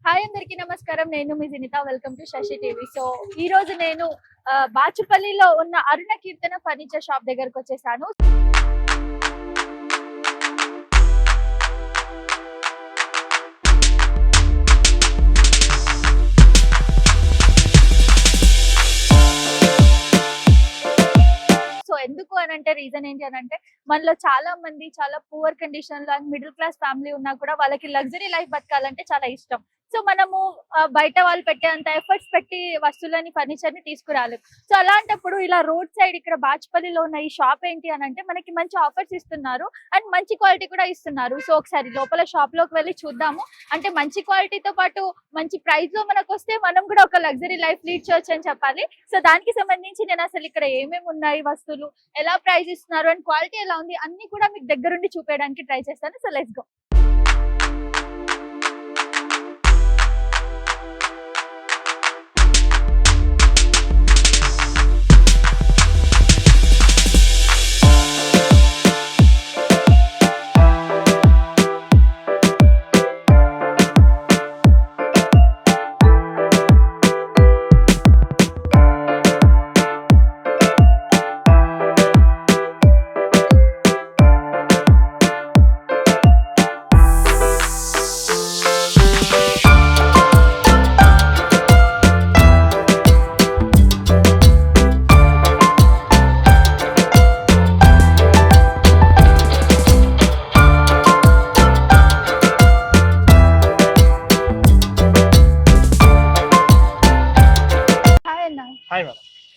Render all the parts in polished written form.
Hi అందరికీ నమస్కారం. నేను మీ Jinitha. Welcome to Sasi TV. So ఈ రోజు నేను బాచుపల్లిలో ఉన్న అరుణ కీర్తన ఫర్నిచర్ షాప్ దగ్గరకు వచ్చేసాను. సో ఎందుకు అని అంటే రీజన్ ఏంటి అని అంటే మనలో చాలా మంది చాలా పూర్ కండిషన్ లో అండ్ మిడిల్ క్లాస్ ఫ్యామిలీ ఉన్నా కూడా వాళ్ళకి లగ్జరీ లైఫ్ బతకాలంటే చాలా ఇష్టం. సో మనము బయట వాళ్ళు పెట్టేంత ఎఫర్ట్స్ పెట్టి వస్తువులని ఫర్నిచర్ ని తీసుకురాలేము. సో అలాంటప్పుడు ఇలా రోడ్ సైడ్ ఇక్కడ బాచుపల్లిలో ఉన్న ఈ షాప్ ఏంటి అని అంటే మనకి మంచి ఆఫర్స్ ఇస్తున్నారు అండ్ మంచి క్వాలిటీ కూడా ఇస్తున్నారు. సో ఒకసారి లోపల షాప్ లోకి వెళ్ళి చూద్దాము. అంటే మంచి క్వాలిటీతో పాటు మంచి ప్రైస్ లో మనకు వస్తే మనం కూడా ఒక లగ్జరీ లైఫ్ లీడ్ చేయొచ్చు అని చెప్పాలి. సో దానికి సంబంధించి నేను అసలు ఇక్కడ ఏమేమి ఉన్నాయి, వస్తువులు ఎలా ప్రైస్ ఇస్తున్నారు అండ్ క్వాలిటీ ఎలా ఉంది అన్ని కూడా మీకు దగ్గరుండి చూపించడానికి ట్రై చేస్తాను. So let's go.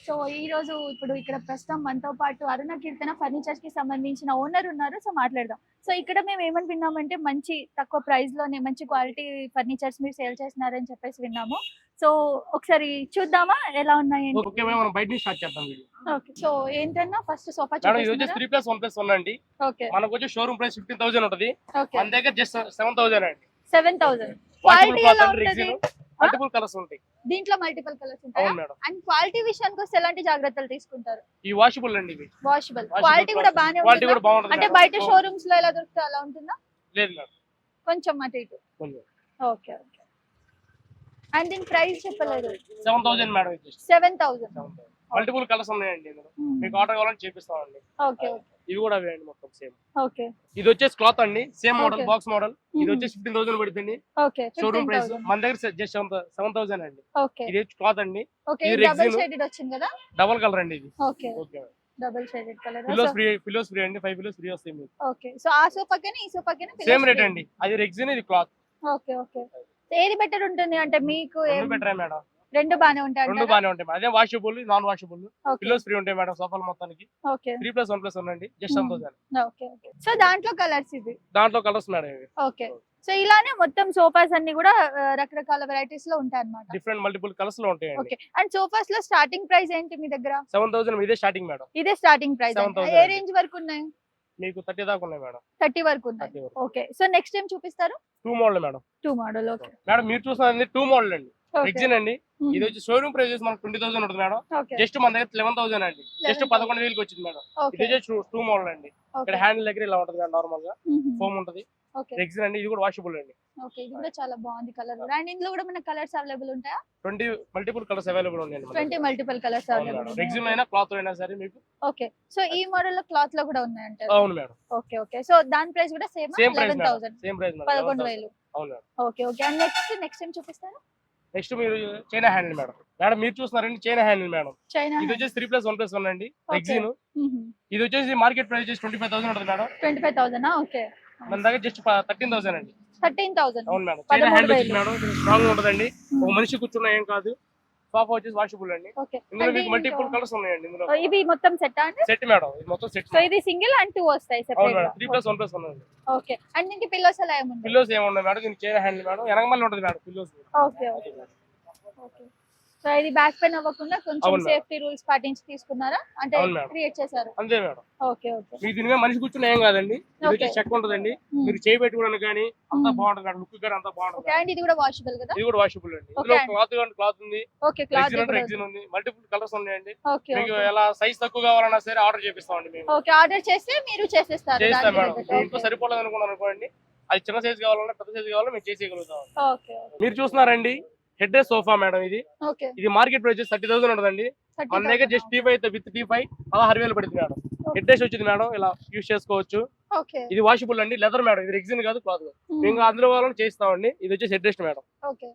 సో ఈ రోజు ఇప్పుడు ఇక్కడ ప్రస్తుతం మనతో పాటు అరుణ కీర్తన ఫర్నిచర్స్ కి సంబంధించిన ఓనర్ ఉన్నారు. సో మాట్లాడదాం. సో ఇక్కడ మేము ఏమని విన్నామంటే మంచి తక్కువ ప్రైస్ లోనే మంచి క్వాలిటీ ఫర్నిచర్స్ మీరు సేల్ చేస్తున్నారని చెప్పేసి విన్నాము. సో ఒకసారి చూద్దామా ఎలా ఉన్నాయి. ఓకే మనం బయట నుంచి స్టార్ట్ చేద్దాం వీడియో. ఓకే సో ఏంటన్నా ఫస్ట్ సోఫా మేడం ఇది వచ్చి 3+1+1 అండి. ఓకే మనకు వచ్చి షోరూమ్ ప్రైస్ 15,000 ఉంటది. ఓకే మన దగ్గర జస్ట్ 7,000 అండి. 7,000 క్వాలిటీ ఎలా ఉంటది? మల్టిపుల్ కలర్స్ ఉంటాయి దీంట్లో, మల్టిపుల్ కలర్స్ ఉంటాయి. అవును మేడం. అండ్ క్వాలిటీ విషయానికి వస్తే ఎలాంటి జాగ్రత్తలు తీసుకుంటారు? ఈ వాషబుల్ అండి ఇవి. వాషబుల్ క్వాలిటీ కూడా బానే క్వాలిటీ కూడా ఉంటుంది. బాగుంటుంది అంటే బయట షోరూమ్స్ లో ఎలా దొరుకుతా అలా ఉంటుందా? లేదు మేడం, కొంచెం అటు ఇటు. కొంచెం. Okay okay. అండ్ దీని ప్రైస్ చెప్పలేదు. 7,000 మేడం. ఇది 7,000. మల్టిపుల్ కలర్స్ ఉన్నాయండి ఇందులో. మీకు ఆర్డర్ కావాలంటే చేపిస్తామండి. Okay okay. ఇవి కూడా అవే అండి మొత్తం సేమ్. ఓకే. ఇది వచ్చేసి క్లాత్ అండి, same model, Okay. Box model. ఇది వచ్చేసి 15,000 పడుతుంది ఓకే. Showroom price. 15,000. మన దగ్గర జస్ట్ 7,000 అండి. ఓకే ఇది క్లాత్ అండి, ఓకే. ఇది డబుల్ Rexino. షేడెడ్ వచ్చింది కదా? డబుల్ కలర్ అండి ఇది. Okay. Okay. Double shaded colour. Pillows free అండి, 5 పిల్లోస్ ఫ్రీ వస్తాయి మీకు. ఓకే. సో ఆ సోఫాకేనా ఈ సోఫాకేనా? సేమ్ రేట్ అండి. అది Rexino, ఇది క్లాత్. Okay okay. ఏది బెటర్ ఉంటుంది అంటే మీకు? రెండు బెటర్ మేడం. రెండు బానే ఉంటాయి. రెండు బానే ఉంటాయి మేడం. అదే washable, non washable. Okay pillows free ఉంటాయి మేడం సోఫాలు మొత్తానికి. ఓకే. 3+1+1 అండి, జస్ట్ 7,000. Okay okay. సో దాంట్లో కలర్స్ ఇది. దాంట్లో కలర్స్ మేడం ఇవి. ఓకే. సో ఇలానే మొత్తం సోఫాస్ అన్ని కూడా రకరకాల వెరైటీస్ లో ఉంటాయి అన్నమాట. డిఫరెంట్ మల్టిపుల్ కలర్స్ లో ఉంటాయండి. ఓకే. అండ్ సోఫాస్ లో స్టార్టింగ్ ప్రైస్ ఏంటి మీ దగ్గర? 7,000 ఇదే స్టార్టింగ్ మేడం. ఇదే స్టార్టింగ్ ప్రైస్. 7,000. ఏ రేంజ్ వరకు ఉన్నాయి? మీకు 30 దాకా ఉన్నాయి మేడం. 30 వరకు ఉన్నాయి. 30 వరకు. ఓకే. సో నెక్స్ట్ టైం చూపిస్తారు? 2 model madam. 2 model. Okay madam మీరు చూస్తున్నది 2 మోడల్ అండి. ఓకే. Rexino అండి. ఇది వచ్చి షోరూమ్ ప్రైస్ మనకు 20,000 ఉంటుంది మేడం. ఓకే. జస్ట్ మన దగ్గర 11,000 అండి. జస్ట్ 11,000. 11,000 వచ్చింది మేడం. ఓకే. ఇది వచ్చి 2 మోడల్ అండి. ఇక్కడ హ్యాండిల్ దగ్గర ఇలా ఉంటుంది మేడం, నార్మల్ గా ఫోమ్ ఉంటుంది. ఓకే. Rexino అండి, ఇది కూడా వాషబుల్ అండి. ఓకే. ఇది కూడా చాలా బాగుంది కలర్. అండ్ ఇందులో కూడా మన కలర్స్ అవైలబుల్ ఉంటాయా? 20 మల్టిపుల్ కలర్స్ అవైలబుల్ ఉన్నాయండి మన 20 దగ్గర. మల్టిపుల్ కలర్స్ అవును మేడం. అవైలబుల్. Rexino అయినా క్లాత్ అయినా సరే మీకు. ఓకే. సో ఈ మోడల్ లో క్లాత్ లో కూడా ఉన్నాయి అంటారు? అవును మేడం. Okay okay. సో దాని ప్రైస్ కూడా same? Same price madam. 11,000. Same price madam. 11,000. అవును madam. Okay okay. And next ఏం చూపిస్తారు? నెక్స్ట్ మీరు చైనా హ్యాండిల్ మేడం. మేడం మీరు చూస్తున్నారండి చైనా హ్యాండిల్ మేడం. చైనా. ఇది వచ్చేసి 3+1+1 అండి, Okay. Rexino. ఇది వచ్చేసి మార్కెట్ ప్రైస్ వచ్చేసి 25,000 ఉంటుంది మేడం. 25,000. ఓకే. మన దగ్గర జస్ట్ 13,000 అండి. 13,000. అవును మేడం. చైనా హ్యాండిల్ వచ్చింది 13,000. మేడం, స్ట్రాంగ్ ఉంటుందండి. ఒక మనిషి కూర్చున్నా ఏం కాదు. సోఫా వచ్చేసి వాషబుల్ అండి. ఓకే. ఇందులో మీకు మల్టిపుల్ కలర్స్ ఉన్నాయండి. ఇందులో ఇవి మొత్తం సెట్ అండి? సెట్ మేడం, ఇది మొత్తం సెట్. సో ఇది సింగిల్ అండ్ 2 వస్తాయి అవును సెపరేట్ మేడం. గా? 3+1+1 అండి. ఓకే. అండ్ దీనికి పిల్లోస్ ఎలా ఏముంది? పిల్లోస్ ఏమున్నాయి మేడం, దీనికి చైనా హ్యాండిల్ మేడం, వెనకమల్లి ఉంటుంది madam pillows. Okay okay okay. So ఇది బ్యాక్ పెయిన్ అవ్వకుండా కొంచెం అవును మేడం. సేఫ్టీ రూల్స్ పాటించి తీసుకున్నారా అంటే అవును మేడం. క్రియేట్ చేశారు? అంతే మేడం. Okay okay. మీకు దీని మీద మనిషి కూర్చున్నా ఏం కాదండి. ఇది Okay. వచ్చేసి చెక్ ఉంటుందండి. మీరు చేయి పెట్టుకోవడానికి కానీ అంతా బాగుంటుంది మేడం. లుక్ కూడా అంతా బాగుంటుంది. ఓకే. అండ్ ఇది కూడా వాషబుల్ కదా? ఇది కూడా వాషబుల్ అండి. Okay. ఇందులో క్లాత్ ఉంది, ఓకే. క్లాత్ Rexino ఉంది, మల్టిపుల్ కలర్స్ ఉన్నాయండి. ఓకే మీకు ఓకే. ఎలా సైజ్ తక్కువ కావాలన్నా సరే ఆర్డర్ చేపిస్తామండి మేము. ఓకే. ఆర్డర్ చేస్తే మీరు చేసేస్తారు? చేస్తాం దానికి మేడం. తగ్గట్టు. ఇంట్లో సరిపోలేదు అనుకున్నాను అనుకోండి, అది చిన్న సైజ్ కావాలన్నా పెద్ద సైజ్ కావాలన్నా మేము చేసేయగలుగుతాం. ఓకే మీరు చూస్తున్నారండి హెడ్ రేస్ సోఫా మేడం ఇది. ఓకే ఇది మార్కెట్ ప్రైస్ 30,000 ఉంటుందండి. మన దగ్గర జస్ట్ T5 విత్ T5 16,000 పడుతుంది మేడం. హెడ్ రేస్ వచ్చింది మేడం, ఇలా యూజ్ చేసుకోవచ్చు. ఓకే ఇది వాషబుల్ అండి, లెదర్ మేడం, ఇది రెగ్జిన్ కాదు, క్లాత్. మేము అందులో వాళ్ళని చేస్తామండి. ఇది వచ్చేసి head rest madam, okay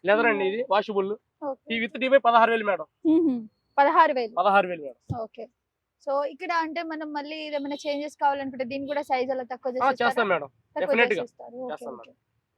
leather అండి, ఇది వాషబుల్. ఓకే ఈ with T5 16,000 madam. 16,000. 16,000 madam. Okay. So ఇక్కడ అంటే మనం మళ్ళీ ఏమైనా చేంజెస్ కావాలనుకుంటే దీన్ని కూడా సైజ్ అలా తక్కువ చేస్తాం చేసేస్తారా? మేడం, తక్కువ డెఫినెట్ గా చేసేస్తారు. ఓకే చేస్తాం ఓకే. మేడం.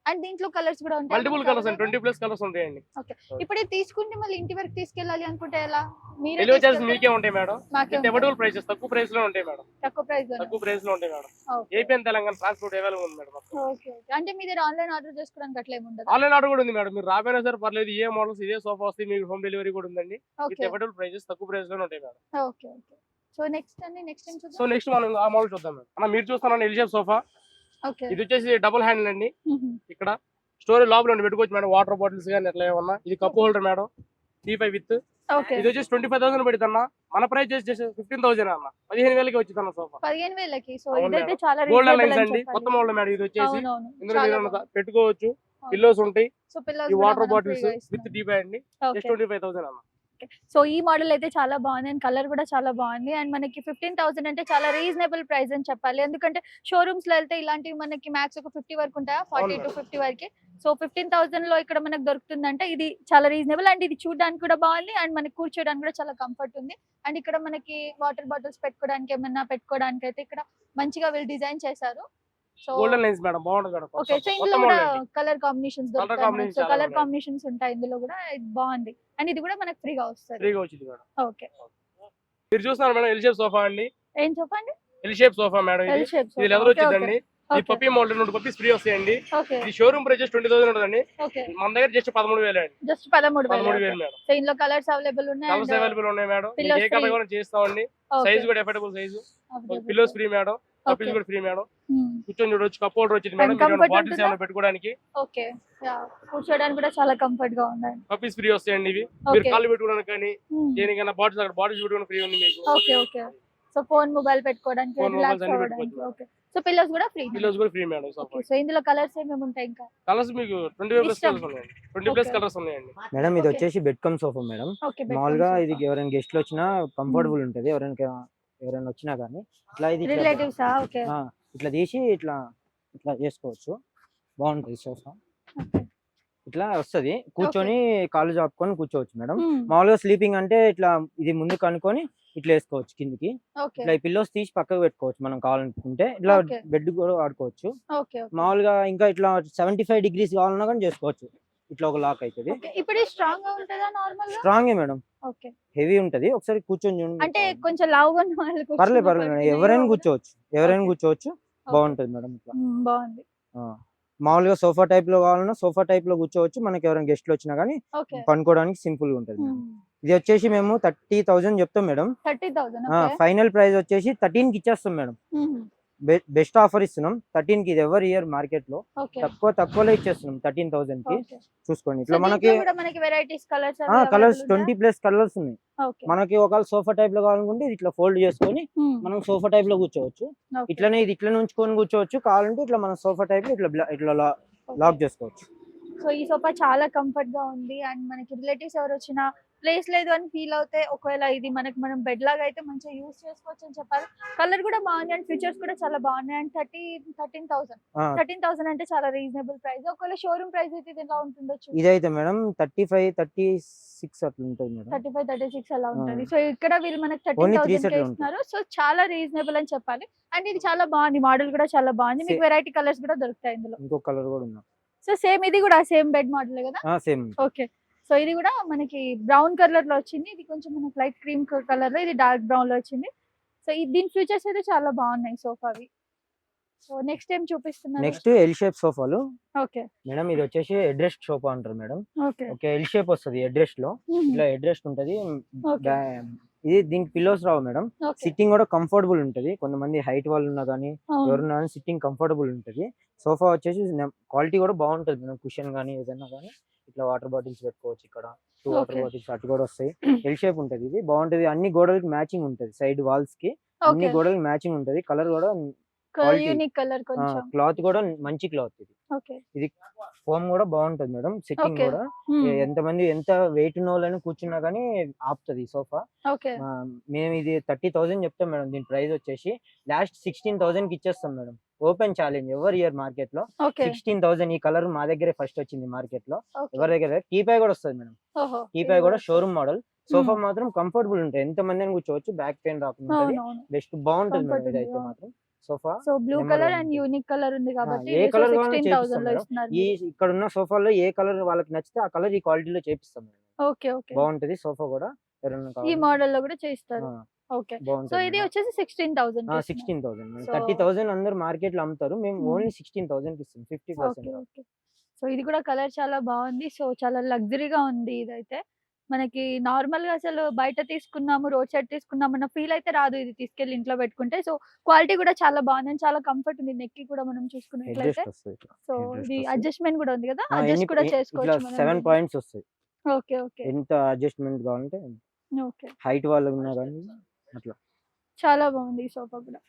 అండ్ దీంట్లో కలర్స్ కూడా ఉంటాయి. మల్టిపుల్ కలర్స్ అండి, 20+ కలర్స్ ఉంటాయండి. ఓకే. ఇప్పుడు ఇది తీసుకుంటే మళ్ళీ ఇంటి వరకు తీసుకెళ్ళాలి అనుకుంటే ఎలా? మీరే డెలివరీ చార్జెస్ తీసుకెళ్తారా? మీకే ఉంటాయి మేడం. మాకే విత్ ఉంటాయి. అవైలబుల్ ప్రైసెస్, తక్కువ ప్రైస్ లో ఉంటాయి మేడం. తక్కువ ప్రైస్ లో. తక్కువ ప్రైస్ లో ఉంటాయి madam. Okay. AP and Telangana transport available ఉంది మేడం. Okay okay. అంటే మీ దగ్గర ఆన్లైన్ ఆర్డర్ చేసుకోవడానికి అట్లా ఏమి ఉండదు. ఆన్లైన్ ఆర్డర్ కూడా ఉంది మేడం. మీరు రాబోయినా సరే పర్లేదు, ఏ మోడల్స్ ఇదే సోఫా వస్తాయి, మీకు హోమ్ డెలివరీ కూడా ఉందండి. విత్ ఓకే అవైలబుల్ ప్రైసెస్, తక్కువ ప్రైస్ లోనే ఉంటాయి madam. Okay okay. So next time so చూద్దాం. నెక్స్ట్ మనం ఆ మోడల్ చూద్దాం మేడం. అన్న మీరు చూస్తానండి ఎల్ షేప్ సోఫా. ఓకే. ఇది వచ్చేసి డబుల్ హ్యాండిల్ అండి. ఇక్కడ స్టోరేజ్ లోపల ఉండి పెట్టుకోవచ్చు మేడం, వాటర్ బాటిల్స్ కానీ ఎట్లా ఏమన్నా. ఇది cup holder madam, T5 with. Okay. ఇది వచ్చేసి 25,000 పెడుతున్నా. మన ప్రైస్ చేసి 15,000 అన్న, 15,000కి వచ్చిందన్న సోఫా. 15,000కి. సో అవును ఇదైతే మేడం. చాలా గోల్డెన్ రీజనబుల్ లైన్స్ అని అండి, చెప్పాలి. కొత్త మోడల్ మేడం. ఇది వచ్చేసి అవునవును. ఇందులో చాలా మీరు బాగుంది. పెట్టుకోవచ్చు. అవును. పిల్లోస్ ఉంటాయి, సో పిల్లర్స్ ఈ కూడా వాటర్ మనం బాటిల్స్ ఫ్రీగా విత్ ఇస్తున్నాం. T5 అండి. Just okay. 25,000 అన్న. సో ఈ మోడల్ అయితే చాలా బాగుంది అండ్ కలర్ కూడా చాలా బాగుంది అండ్ మనకి 15,000 అంటే చాలా రీజనబుల్ ప్రైస్ అని చెప్పాలి. ఎందుకంటే షోరూమ్స్ లో వెళ్తే ఇలాంటివి మనకి మ్యాక్స్ ఒక 50 వరకు ఉంటాయా, 40 అవును to 50 వరకే. సో 15,000 లో ఇక్కడ మనకు దొరుకుతుందంటే ఇది చాలా రీజనబుల్ అండ్ ఇది చూడడానికి కూడా బాగుంది అండ్ మనకి కూర్చోడానికి కూడా చాలా కంఫర్ట్ ఉంది. అండ్ ఇక్కడ మనకి వాటర్ బాటిల్స్ పెట్టుకోవడానికి ఏమన్నా పెట్టుకోవడానికి అయితే ఇక్కడ మంచిగా వీళ్ళు డిజైన్ చేశారు. సో గోల్డెన్ లైన్స్ మేడం, బాగుంటుంది మేడం. ఓకే. సో కొత్త ఇందులో కూడా మోడల్ అండి. కలర్ కాంబినేషన్స్ కలర్ దొరుకుతాయి మనకి. కాంబినేషన్ సో చాలా కలర్ ఉన్నాయి, కాంబినేషన్స్ ఉంటాయి ఇందులో కూడా. ఇది బాగుంది అండ్ ఇది కూడా మనకి ఫ్రీగా వస్తుంది. ఫ్రీగా వచ్చింది మేడం. ఓకే. మీరు చూస్తున్నారు మేడం ఎల్ షేప్ సోఫా అండి. ఏం చెప్పండి? L shape sofa madam. L ఇది షేప్. ఇది లెదర్ ఓకే ఓకే వచ్చిందండి. ఈ okay puppy model 2 puppies free వస్తాయండి. ఓకే ఈ షోరూమ్ ప్రైస్ 20,000 ఉంటుందండి. ఓకే. మన దగ్గర జస్ట్ 13,000 అండి. జస్ట్ 13,000. 13,000 మేడం. సో ఇందులో కలర్స్ అవైలబుల్ ఉన్నాయి కలర్స్ అవైలబుల్ ఉన్నాయి మేడం. మీకు పిల్లోస్ ఏ కలర్ ఫ్రీ. కావాలో చేస్తామండి. సైజ్ కూడా affordable size. Pillows free madam, puppies కూడా ఫ్రీ మేడం. కూర్చొని చూడొచ్చు. కప్ హోల్డర్ వచ్చింది మేడం, comfort మీరు బాటిల్స్ ఉంటుందా? ఏమైనా పెట్టుకోవడానికి. ఓకే. యా, కూర్చోడానికి కూడా చాలా కంఫర్ట్ గా ఉందండి. పప్పీస్ ఫ్రీ వస్తాయండి ఇవి. మీరు ఓకే. కాళ్ళు పెట్టుకోవడానికి కానీ దేనికైనా బాటిల్స్, అక్కడ బాటిల్స్ పెట్టుకోవడానికి ఫ్రీ ఉంది మీకు. Okay okay. So phone mobile పెట్టుకోవడానికి, ఫోన్ రిలాక్స్ మొబైల్స్ అన్ని అవ్వడానికి. పెట్టుకోవచ్చు. ఓకే. సో పిల్లోస్ కూడా ఫ్రీ. పిల్లోస్ కూడా ఫ్రీ మేడం. ఓకే. సో ఇందులో కలర్స్ ఏమేమి ఉంటాయి ఇంకా? కలర్స్ మీకు 25+ ఇష్టం. కలర్స్ ఉన్నాయండి. 20+ ఓకే. కలర్స్ ఉన్నాయండి. మేడం ఇది ఓకే. వచ్చేసి bed come sofa madam. Okay. మామూలుగా ఇది ఎవరైనా గెస్ట్లు వచ్చినా కంఫర్టబుల్ ఉంటది. ఎవరైనా వచ్చినా కానీ ఇట్లా ఇది ఇట్లా రిలేటివ్స్. ఓకే. ఇట్లా తీసి ఇట్లా ఇట్లా చేసుకోవచ్చు. బాగుంటది సోఫా. ఓకే. ఇట్లా వస్తది, కూర్చొని కాళ్ళు చాపుకొని కూర్చోవచ్చు మేడం. మ్మ్. మామూలుగా స్లీపింగ్ అంటే ఇట్లా ఇది ముందు కనుకొని ఇట్లా వేసుకోవచ్చు కిందికి. ఓకే. ఇట్లా ఈ పిల్లోస్ తీసి పక్కకు పెట్టుకోవచ్చు మనం కావాలనుకుంటే. ఇట్లా ఓకే. బెడ్ కూడా వాడుకోవచ్చు. ఓకే. ఓకే. మామూలుగా ఇంకా ఇట్లా 75 degrees కావాలన్నా కానీ చేసుకోవచ్చు. ఇట్లా ఒక లాక్ అవుతుంది. ఓకే. ఇప్పుడు ఇది స్ట్రాంగ్ గా ఉంటుందా నార్మల్ గా? స్ట్రాంగే మేడం, ఓకే. హెవీ ఉంటది. ఒకసారి కూర్చొని చూడండి. అంటే కొంచెం లావుగా ఉన్న వాళ్ళు పర్లేదు కూర్చున్నప్పుడు మేడం, ఇది ఎవరైనా అవునా? కూర్చోవచ్చు, ఎవరైనా ఓకే. కూర్చోవచ్చు. ఓకే. బాగుంటది మేడం ఇట్లా. బాగుంది. మామూలుగా సోఫా టైప్ లో కావాలన్నా సోఫా టైప్ లో కూర్చోవచ్చు. మనకి ఎవరైనా గెస్ట్లు వచ్చినా కానీ ఓకే. పనుకోవడానికి సింపుల్ గా ఉంటది మేడం. ఇది వచ్చేసి మేము 30,000 చెప్తాం మేడం. 30,000. ఓకే. ఫైనల్ ప్రైస్ వచ్చేసి 13 కి ఇచ్చేస్తాం మేడం. బెస్ట్ ఆఫర్ ఇస్తున్నాం 13 కి. ఇది ఎవరు ఇయర్ మార్కెట్ లో ఓకే. తక్కువలో ఇచ్చేస్తున్నాం 13,000 కి. ఓకే. చూసుకోండి సో ఇట్లా మనకి దీంట్లో కూడా మనకి వెరైటీస్ కలర్స్ కలర్స్ 20+ కలర్స్ ఉన్నాయి. ఓకే. మనకి ఒకవేళ సోఫా టైప్ లో కావాలనుకుంటే ఇది ఇట్లా ఫోల్డ్ చేసుకొని మనం సోఫా టైప్ లో కూర్చోవచ్చు. ఓకే. ఇట్లనే ఇది ఇట్లా ఉంచుకొని కూర్చోవచ్చు. కావాలంటే ఇట్లా మనం సోఫా టైప్ లో ఇట్లా లాక్ చేసుకోవచ్చు. సో ఈ సోఫా చాలా కంఫర్ట్ గా ఉంది అండ్ మనకి రిలేటివ్స్ ఎవరు వచ్చినా ప్లేస్ లేదు అని ఫీల్ అవుతే ఒకవేళ ఇది మనం బెడ్ లాగా అయితే మంచిగా యూస్ చేసుకోవచ్చు అని చెప్పాలి. కలర్ కూడా బాగుంది అండ్ ఫీచర్స్ కూడా చాలా బాగున్నాయి అండ్ 13,000 అంటే చాలా రీజనబుల్ ప్రైస్. ఒకవేళ షోరూమ్ ప్రైస్ అయితే ఇది ఎలా ఉంటుండొచ్చు? ఇదైతే మేడం 35, 36 అట్లా ఉంటుంది మేడం. 35, 36 అలా ఉంటుంది. సో ఇక్కడ వీళ్ళు మనకి Only 3 13,000 సెట్లు ఇస్తున్నారు. సో చాలా రీజనబుల్ అని చెప్పాలి అండ్ ఇది చాలా బాగుంది. మోడల్ కూడా చాలా బాగుంది. మీకు వెరైటీ కలర్స్ కూడా దొరుకుతాయి ఇందులో. ఇంకో కలర్ కూడా ఉంది. సో సేమ్ ఇది కూడా సేమ్ బెడ్ మోడల్ కదా? సేమ్. ఓకే. సో ఇది కూడా మనకి బ్రౌన్ కలర్ లో వచ్చింది. ఇది కొంచెం మనకి లైట్ క్రీమ్ కలర్ లో, ఇది డార్క్ బ్రౌన్ లో వచ్చింది. సో దీని ఫీచర్స్ అయితే చాలా బాగున్నాయి సోఫావి. సో నెక్స్ట్ ఏం చూపిస్తున్నారు? నెక్స్ట్ ఎల్ షేప్ సోఫాలు ఓకే. మేడం. ఇది వచ్చేసి హెడ్ రెస్ట్ సోఫా అంటారు madam. Okay. Okay. L shape వస్తుంది హెడ్ రెస్ట్ లో. ఇట్లా హెడ్ రెస్ట్ ఉంటది. ఓకే. ఇది దీనికి పిల్లోస్ రావు మేడం. ఓకే. సిట్టింగ్ కూడా కంఫర్టబుల్ ఉంటది. కొంతమంది హైట్ వాళ్ళు ఉన్నా కానీ ఎవరున్నా కానీ సిట్టింగ్ కంఫర్టబుల్ ఉంటది. సోఫా వచ్చేసి క్వాలిటీ కూడా బాగుంటది మేడం. కుషన్ కానీ ఏదైనా కానీ ఇట్లా వాటర్ బాటిల్స్ పెట్టుకోవచ్చు. ఇక్కడ 2 వాటర్ ఓకే. బాటిల్స్ అటు కూడా వస్తాయి. ఎల్ షేప్ ఉంటది. ఇది బాగుంటది. అన్ని గోడలకి మ్యాచింగ్ ఉంటది. సైడ్ వాల్స్ కి అన్ని ఓకే. గోడలకి మ్యాచింగ్ ఉంటది. కలర్ కూడా Quality. యూనిక్ కలర్ కొంచెం. క్లాత్ కూడా మంచి క్లాత్ ఇది. ఓకే. ఇది ఫోమ్ కూడా బాగుంటది మేడం. Sitting okay. కూడా ఎంత వెయిట్ ఉన్న వాళ్ళని కూర్చున్నా గానీ ఆపుతది ఈ సోఫా. ఓకే. మేము ఇది 30,000 చెప్తాం మేడం. దీని ప్రైస్ వచ్చేసి లాస్ట్ 16,000 కి ఇచ్చేస్తాం madam. Open challenge ever year market లో ఓకే. 16,000. ఈ కలర్ మా దగ్గరే ఫస్ట్ వచ్చింది మార్కెట్ లో. ఓకే. ఎవరి దగ్గర టీపై కూడా వస్తుంది మేడం. ఓహో. టీపై కూడా షోరూమ్ మోడల్. సోఫా మాత్రం కంఫర్టబుల్ ఉంటాయి. ఎంత మంది అని కూర్చోవచ్చు. బ్యాక్ పెయిన్ రాకుండా ఉంటది. అవునవును. బెస్ట్ బాగుంటది Comfort మేడం. ఇదైతే ఉంది. మాత్రం sofa so blue Number colour one and ఉంటుంది. యూనిక్ కలర్ ఉంది కాబట్టి ఏ ఇది కలర్ కావాలో 16,000 చేపిస్తాం లో మేడం. ఇస్తున్నారు ఈ మీరు. ఇక్కడ ఉన్న సోఫాలో ఏ కలర్ వాళ్ళకి నచ్చితే ఆ కలర్ ఈ క్వాలిటీలో చేపిస్తాం మేడం. ఓకే. ఓకే. బాగుంటది సోఫా కూడా. ఎవరైనా ఈ కావాలి మోడల్ లో కూడా చేయిస్తారు. ఓకే. సో బాగుంటది ఇది మేడం. వచ్చేసి 16,000 కి ఇస్తున్నారు. 16,000 మేడం. సో 30,000 అందరు మార్కెట్ లో అమ్ముతారు. మేము ఓన్లీ 16,000 కి ఇస్తాం. 50% ఓకే. ఓకే. సో ఇది కూడా కలర్ చాలా బాగుంది. సో చాలా లగ్జరీగా ఉంది ఇదైతే. మనకి నార్మల్ గా అసలు బయట తీసుకున్నాము, రోడ్ సైడ్ తీసుకున్నాము అన్న ఫీల్ అయితే రాదు ఇది తీసుకెళ్లి ఇంట్లో పెట్టుకుంటే. సో క్వాలిటీ కూడా చాలా బాగుంది and చాలా కంఫర్ట్ ఉంది. నెక్ కి కూడా మనం చూసుకున్నట్లయితే. అడ్జస్ట్ వస్తుంది ఇట్లా. సో Headrest ఇది వస్తది. అడ్జస్ట్మెంట్ కూడా ఉంది కదా, ఎన్ని అడ్జస్ట్ కూడా ఇట్లా చేసుకోవచ్చు 7 మనం. పాయింట్స్ వస్తాయి. ఓకే. ఓకే. ఎంత అడ్జస్ట్మెంట్ కావాలంటే ఓకే. హైట్ వాళ్ళు ఉన్నా కానీ అట్లా. చాలా బాగుంది ఈ సోఫా కూడా.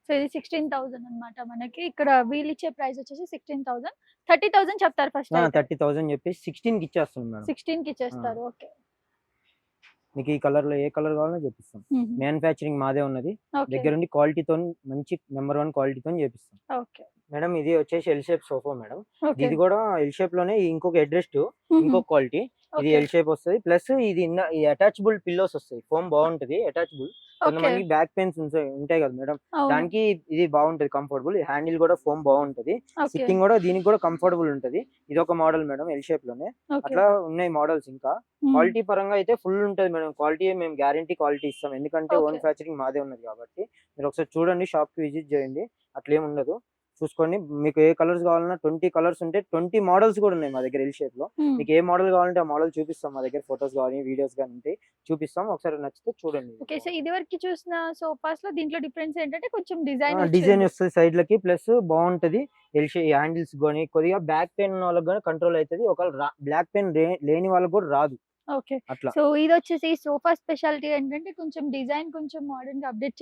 సో ఇది 16,000 అన్నమాట. మనకి ఇక్కడ వీళ్ళు ఇచ్చే ప్రైస్ వచ్చేసి 16,000. 30,000 చెప్తారు ఫస్ట్. 30,000 చెప్పేసి 16 కి ఇచ్చేస్తాం మేడం. 16 కి ఇచ్చేస్తారు. ఓకే. మీకు ఈ కలర్ లో ఏ కలర్ కావాలో చెప్పిస్తాం. మ్యానుఫ్యాక్చరింగ్ మాదే ఉన్నది. ఓకే. దగ్గరుండి క్వాలిటీతో మంచి నెంబర్ 1 క్వాలిటీతో చేపిస్తాం ఓకే. మేడం. ఇది వచ్చేసి L shape sofa madam. Okay. ఇది కూడా ఎల్ షేప్ లోనే ఇంకొక అడ్రెస్ట్ ఇంకొక క్వాలిటీ. ఇది ఎల్ షేప్ వస్తుంది. ప్లస్ ఇది ఈ అటాచబుల్ పిల్లోస్ వస్తాయి. ఫోమ్ బాగుంటది అటాచబుల్. కొంతమంది బ్యాక్ పెయిన్స్ ఉంటాయి కదా మేడం. దానికి ఇది బాగుంటది కంఫర్టబుల్. హ్యాండిల్ కూడా ఫోమ్ బాగుంటది. సిట్టింగ్ కూడా దీనికి కూడా కంఫర్టబుల్ ఉంటది. ఇది ఒక మోడల్ మేడం ఎల్ షేప్ లోనే. అట్లా ఉన్నాయి మోడల్స్. ఇంకా క్వాలిటీ పరంగా అయితే ఫుల్ ఉంటది మేడం. క్వాలిటీ మేము గ్యారంటీ క్వాలిటీ ఇస్తాం. ఎందుకంటే ఓన్ ఫ్యాక్చరింగ్ మాదే ఉన్నది కాబట్టి. మీరు ఒకసారి చూడండి, షాప్ కి విజిట్ చేయండి. అట్లా ఏమి ఉండదు. చూసుకోండి. మీకు ఏ కలర్స్ కావాలన్నా 20 కలర్స్ ఉంటే 20 మోడల్స్ కూడా ఉన్నాయి మా దగ్గర ఎల్ షేప్ లో. మీకు ఏ మోడల్ కావాలంటే ఆ మోడల్ చూపిస్తాం. మా దగ్గర ఫొటోస్ కానీ వీడియోస్ కానీ ఉంటాయి, చూపిస్తాం. ఒకసారి నచ్చితే చూడండి. ఓకే. సో ఇది వరకు చూసిన సోఫాస్ లో దీంట్లో డిఫరెన్స్ ఏంటంటే కొంచెం డిజైన్ వస్తుంది సైడ్ లకి. ప్లస్ బాగుంటది. ఎల్ షేప్ హ్యాండిల్స్ కానీ కొద్దిగా బ్యాక్ పెయిన్ ఉన్న వాళ్ళకి కానీ కంట్రోల్ అవుతుంది. ఒకవేళ బ్లాక్ పెయిన్ లేని వాళ్ళకి కూడా రాదు. ఓకే. అట్లా. సో ఇది వచ్చేసి సోఫా స్పెషాలిటీ ఏంటంటే కొంచెం డిజైన్ కొంచెం మోడర్న్ గా అప్డేట్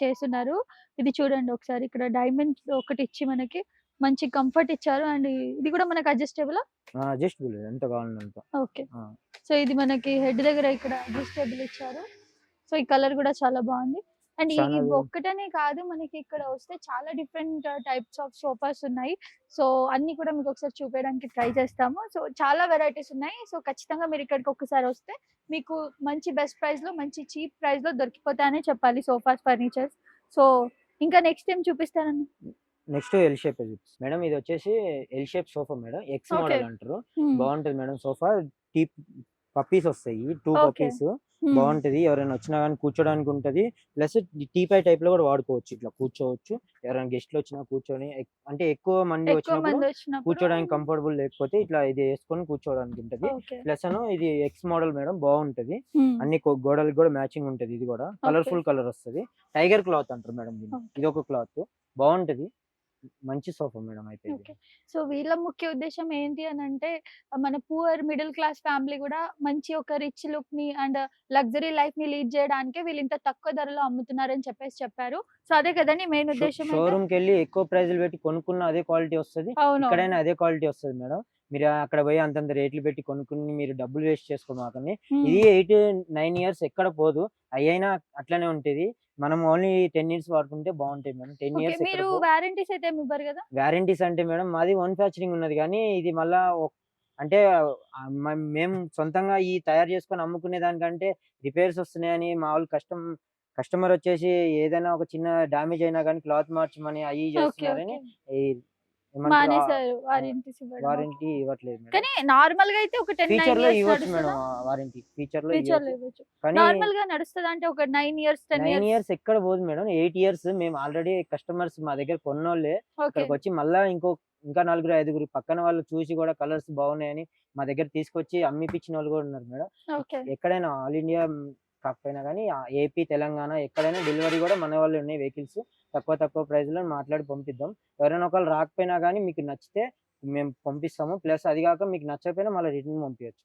చేస్తున్నారు. ఇది చూడండి ఒకసారి. ఇక్కడ డైమండ్ ఒకటి ఇచ్చి మనకి మంచి కంఫర్ట్ ఇచ్చారు. అండ్ ఇది కూడా మనకి అడ్జస్టబుల్. అడ్జస్టబుల్ ఎంత కావాలంత. ఓకే. సో ఇది మనకి హెడ్ దగ్గర ఇక్కడ అడ్జస్టబుల్ ఇచ్చారు. సో ఈ కలర్ కూడా చాలా బాగుంది. అండ్ ఈ ఒక్కటనే కాదు, మనకి ఇక్కడ వస్తే చాలా డిఫరెంట్ టైప్స్ ఆఫ్ సోఫాస్ ఉన్నాయి. సో అన్ని కూడా మీకు ఒకసారి చూపించడానికి ట్రై చేస్తాము. సో చాలా వెరైటీస్ ఉన్నాయి. సో ఖచ్చితంగా మీరు ఇక్కడికి ఒక్కసారి వస్తే మీకు మంచి బెస్ట్ ప్రైస్ లో, మంచి చీప్ ప్రైస్ లో దొరికిపోతాయనే చెప్పాలి సోఫాస్, ఫర్నిచర్స్. సో ఇంకా నెక్స్ట్ ఏం చూపిస్తారన్న? Next L shape madam. ఇది వచ్చేసి L shape sofa madam. X model అంటారు. బాగుంటది మేడం సోఫా. పప్పీస్ వస్తాయి. 2 పప్పీస్. బాగుంటది. ఎవరైనా వచ్చినా కానీ కూర్చోడానికి ఉంటది. ప్లస్ టీపై టైప్ లో కూడా వాడుకోవచ్చు. ఇట్లా కూర్చోవచ్చు. ఎవరైనా గెస్ట్లు వచ్చినా కూర్చొని, అంటే ఎక్కువ మంది వచ్చినప్పుడు కూర్చోడానికి కంఫర్టబుల్ లేకపోతే ఇట్లా ఇది వేసుకొని కూర్చోడానికి ఉంటది. ప్లస్ ఇది ఎక్స్ మోడల్ మేడం. బాగుంటది. అన్ని గోడలకు కూడా మ్యాచింగ్ ఉంటది. ఇది కూడా కలర్ఫుల్ కలర్ వస్తది. టైగర్ క్లాత్ అంటారు మేడం దీన్ని. ఇది ఒక క్లాత్ బాగుంటది. మంచి సోఫా మేడం అయితే. సో వీళ్ళ ముఖ్య ఉద్దేశం ఏంటి అని అంటే మన పూర్ మిడిల్ క్లాస్ ఫ్యామిలీ కూడా మంచి ఒక రిచ్ లుక్ ని అండ్ లగ్జరీ లైఫ్ ని లీడ్ చేయడానికి వీళ్ళు ఇంత తక్కువ ధరలో అమ్ముతున్నారని చెప్పారు. సో అదే కదండి మెయిన్ ఉద్దేశం. షోరూమ్ కి వెళ్ళి ఎక్కువ ప్రైజులు పెట్టి కొనుక్కున్న అదే క్వాలిటీ వస్తుంది. ఇక్కడైనా అదే క్వాలిటీ వస్తుంది మేడం. మీరు అక్కడ పోయి అంతంత రేట్లు పెట్టి కొనుక్కుని మీరు డబ్బులు వేస్ట్ చేసుకోమాకండి. ఇది 8-9 ఇయర్స్ ఎక్కడ పోదు. అయినా అట్లనే ఉంటది. మనం ఓన్లీ 10 ఇయర్స్ వాడుకుంటే బాగుంటాయి మేడం. 10 ఇయర్స్ మీరు వారంటీస్ అయితే ఇవ్వరు కదా? వారంటీస్ అంటే మేడం మాది ఓన్ ఫ్యాక్చరింగ్ ఉన్నది. కానీ ఇది మళ్ళా అంటే మేము సొంతంగా ఈ తయారు చేసుకొని అమ్ముకునే దానికంటే రిపేర్స్ వస్తున్నాయని మా వాళ్ళు కస్టమర్ వచ్చేసి ఏదైనా ఒక చిన్న డ్యామేజ్ అయినా కానీ క్లాత్ మార్చమని అవి చేస్తున్నారని వారంటీ ఇవ్వట్లేదు. కానీ నార్మల్ గా అయితే ఒక 10 ఫ్యూచర్ లో ఇవ్వచ్చు మేడం. వారంటీ ఫ్యూచర్ లో ఇవ్వచ్చు. కానీ నార్మల్ గా నడుస్తది అంటే ఒక 9 ఇయర్స్ 10 ఇయర్స్ ఎక్కడ పోదు మేడం. 8 ఇయర్స్ మేము ఆల్రెడీ కస్టమర్స్ మా దగ్గర కొన్నోళ్ళే ఇక్కడికి వచ్చి మళ్ళా ఇంకా 4-5 పక్కన వాళ్ళు చూసి కూడా కలర్స్ బాగున్నాయని మా దగ్గర తీసుకొచ్చి అమ్మిపించిన వాళ్ళు కూడా ఉన్నారు మేడం. ఎక్కడైనా ఆల్ ఇండియా కాకపోయినా కానీ ఏపీ, తెలంగాణ ఎక్కడైనా డెలివరీ కూడా మన వాళ్ళు ఉన్నాయి. వెహికల్స్ తక్కువ ప్రైస్ లో మాట్లాడి పంపిద్దాం. ఎవరైనా ఒకళ్ళు రాకపోయినా కానీ మీకు నచ్చితే మేము పంపిస్తాము. ప్లస్ అది కాక మీకు నచ్చకపోయినా మళ్ళీ రిటర్న్ పంపించచ్చు.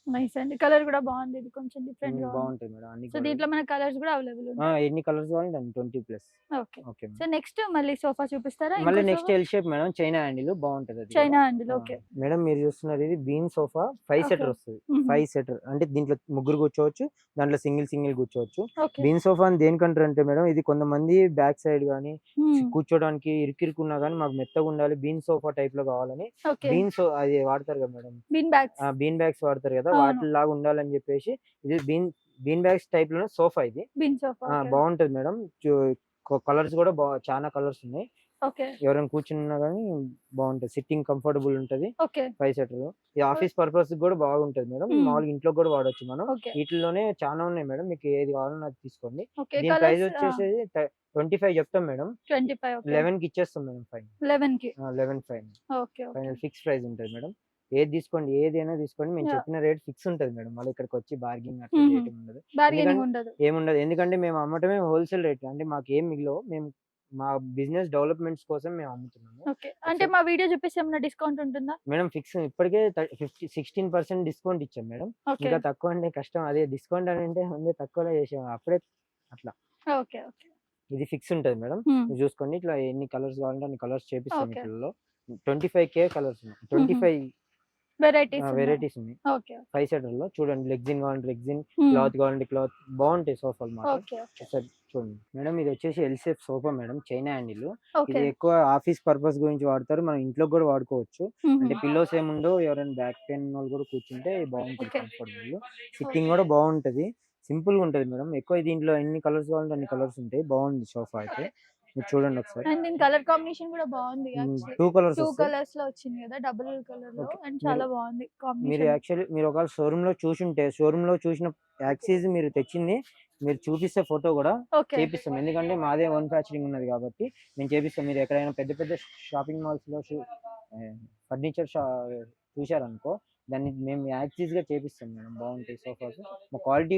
నైస్ అండి. కలర్ కూడా బాగుంది. ఇది కొంచెం డిఫరెంట్ గా ఉంది. బాగుంటది మేడం అన్ని సో దీంట్లో మనకి కలర్స్ కూడా అవైలబుల్ ఆ! ఉంటాయి. ఎన్ని కలర్స్ కావాలంటే అన్ని 20+. Okay. Okay madam. So next మళ్ళీ సోఫా చూపిస్తారా? మళ్ళీ ఇంకో next sofa L shape madam, China handle బాగుంటది అది కూడా. China handle. ఆ! ఓకే. మేడం మీరు చూస్తున్నది ఇది బీన్ సోఫా 5 ఓకే. సీటర్ వస్తది. హుహు. 5 సీటర్ అంటే దీంట్లో ముగ్గురు కూర్చోవచ్చు. దాంట్లో సింగిల్ కూర్చోవచ్చు. ఓకే. బీన్ సోఫా అని దేనికంటారు అంటే మేడం, ఇది కొంతమంది బ్యాక్ సైడ్ గాని హ్మ్. కూర్చోడానికి ఇరుకిరుకున్నా గాని మాకు మెత్తగా ఉండాలి బీన్ సోఫా టైప్ లో కావాలని ఓకే. అది వాడతారు కదా madam. Bean bags. Bean bags వాడతారు కదా, అవును. వాటిలాగా ఉండాలని చెప్పేసి ఇది బీన్ బ్యాగ్స్ టైప్ లోనే సోఫా ఇది. Bean sofa. ఓకే. బాగుంటది మేడం. కలర్స్ కూడా చాలా కలర్స్ ఉన్నాయి. ఓకే. ఎవరైనా కూర్చున్నా గానీ బాగుంటది. సిట్టింగ్ కంఫర్టబుల్ ఉంటది. ఓకే. 5 సీటర్. ఇది ఆఫీస్ పర్పస్ కూడా బాగుంటది మేడం. హ్మ్. మామూలుగా ఇంట్లో కూడా వాడొచ్చు మనం. ఓకే. వీటిల్లోనే చాలా ఉన్నాయి మేడం. మీకు ఏది కావాలన్నా అది తీసుకోండి. ఓకే. దీని ప్రైస్ కలర్స్ వచ్చేసి 25 చెప్తాం మేడం. 25. ఓకే. 11కి ఇచ్చేస్తాం మేడం ఫైనల్. 11కి. 11 final. Okay. Okay. Final fix price ఉంటది మేడం. ఏది తీసుకోండి, ఏదైనా తీసుకోండి. మేము యాహ్! చెప్పిన రేట్ ఫిక్స్ ఉంటది మేడం. మళ్ళీ ఇక్కడికొచ్చి బార్గెనింగ్ అట్లా హుహు. రేట్ ఉండదు. బార్గెనింగ్ ఉండదు. ఏముండదు. ఎందుకంటే మేము అమ్మటమే హోల్‌సేల్ రేట్. అంటే మాకేం మిగలవు. మేము మా బిజినెస్ డెవలప్‌మెంట్స్ కోసం మేము అమ్ముతున్నాము. ఓకే. అంటే మా వీడియో చూపిస్తే ఏమన్నా డిస్కౌంట్ ఉంటుందా? మేడం ఫిక్స్ ఇప్పటికే 16% డిస్కౌంట్ ఇచ్చాం మేడం. ఓకే. ఇంకా తక్కువ అంటే కష్టం. అదే డిస్కౌంట్ అని అంటే ముందే తక్కువలో చేసాం. అప్పుడే అట్లా. ఓకే. ఓకే. ఇది ఫిక్స్ ఉంటది మేడం. హ్మ్. మీరు చూసుకోండి. ఇట్లా ఎన్ని కలర్స్ కావాలంటే అన్ని కలర్స్ చేపిస్తాం ఓకే. వీటిల్లో. 25K కలర్స్ ఉన్నాయి. హుహు. 25 వెరైటీస్ ఉన్నాయి. వెరైటీస్ ఉన్నాయి. ఓకే. 5 సీటర్‌లో చూడండి. లెగ్జిన్ కావాలంటే లెగ్జిన్, హ్మ్. క్లాత్ కావాలంటే క్లాత్ బాగుంటాయి సోఫాలు మాత్రం. ఓకే. ఒకసారి చూడండి. మేడం ఇది వచ్చేసి L shape sofa madam. China handle. Okay. ఇది ఎక్కువ ఆఫీస్ పర్పస్ గురించి వాడతారు. మనం ఇంట్లో కూడా వాడుకోవచ్చు. హుహు. అంటే పిల్లోస్ ఏముండవు. ఎవరైనా బ్యాక్ పెయిన్ ఉన్నోళ్ళు కూడా కూర్చుంటే బాగుంటది ఓకే. కంఫర్టబుల్. సిట్టింగ్ కూడా బాగుంటది. సింపుల్‌గా ఉంటది మేడం. ఎక్కువ దీంట్లో ఎన్ని కలర్స్ కావాలంటే అన్ని కలర్స్ ఉంటాయి. బాగుంది సోఫా అయితే. మీరు చూడండి ఒకసారి. అండ్ దీని కలర్ కాంబినేషన్ కూడా బాగుంది యాక్చువల్లీ. 2 కలర్స్ 2 వస్తాయి. కలర్స్ లో వచ్చింది కదా, డబుల్ కలర్ లో. ఓకే. అండ్ మీరు చాలా బాగుంది మీరు కాంబినేషన్. యాక్చువల్లీ మీరు ఒకవేళ షోరూమ్‌లో చూసిన యాక్సిస్ మీరు తెచ్చింది మీరు చూపిస్తే ఫోటో కూడా ఓకే. చేపిస్తాం. ఎందుకంటే మాదే ఓన్ ఫ్యాక్చరింగ్ ఉన్నది కాబట్టి మేము చేపిస్తాం. మీరు ఎక్కడైనా పెద్ద పెద్ద షాపింగ్ మాల్స్‌లో ఫర్నిచర్ చూశారనుకో, దాన్ని మేము యాక్సిస్‌గా చేపిస్తాం మేడం. బాగుంటాయి సోఫాస్. మా క్వాలిటీ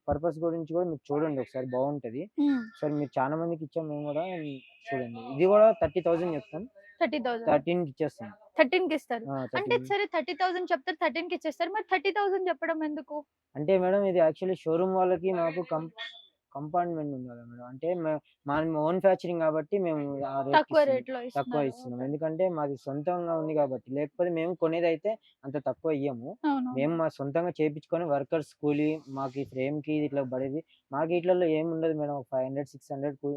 పర్పస్ గురించి కూడా మీరు చూడండి ఒకసారి బాగుంటది. హ్మ్. సరే మీరు చాలా మందికి ఇచ్చాం మేము కూడా చూడండి. ఇది కూడా 30,000 చెప్తాం. 30,000. 13కి ఇచ్చేస్తాం. 13కి ఇస్తారు. అంటే 13. సరే 30,000 చెప్తారు, 13కి ఇచ్చేస్తారు. మరి 30,000 చెప్పడం ఎందుకు? అంటే మేడం ఇది యాక్చువల్లీ షోరూమ్ వాళ్ళకి మాకు కంపార్ట్మెంట్ ఉండాలి మేడం. అంటే మాది ఓన్ ఫ్యాక్చరింగ్ కాబట్టి మేము ఆ తక్కువ రేట్‌కి రేట్ లో తక్కువ ఇస్తున్నారు. ఇస్తున్నాం. ఓకే. ఎందుకంటే మాది సొంతంగా ఉంది కాబట్టి. లేకపోతే మేము కొనేదైతే అంత తక్కువ ఇయ్యము. అవును. మేము మా సొంతంగా చేపించుకొని వర్కర్స్ కూలీ మాకు ఈ ఫ్రేమ్‌కి ఇట్లా పడేది. మాకు వీటిలలో ఏముండదు మేడం. ఒక 500, 600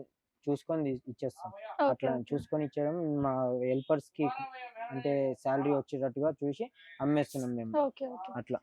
చూసుకొని ఇచ్చేస్తాం. ఓకే. అట్లా ఓకే. చూసుకొని ఇచ్చేయడం మా హెల్పర్స్‌కి అంటే సాలరీ వచ్చేటట్టుగా చూసి అమ్మేస్తున్నాం మేము. ఓకే. ఓకే. అట్లా.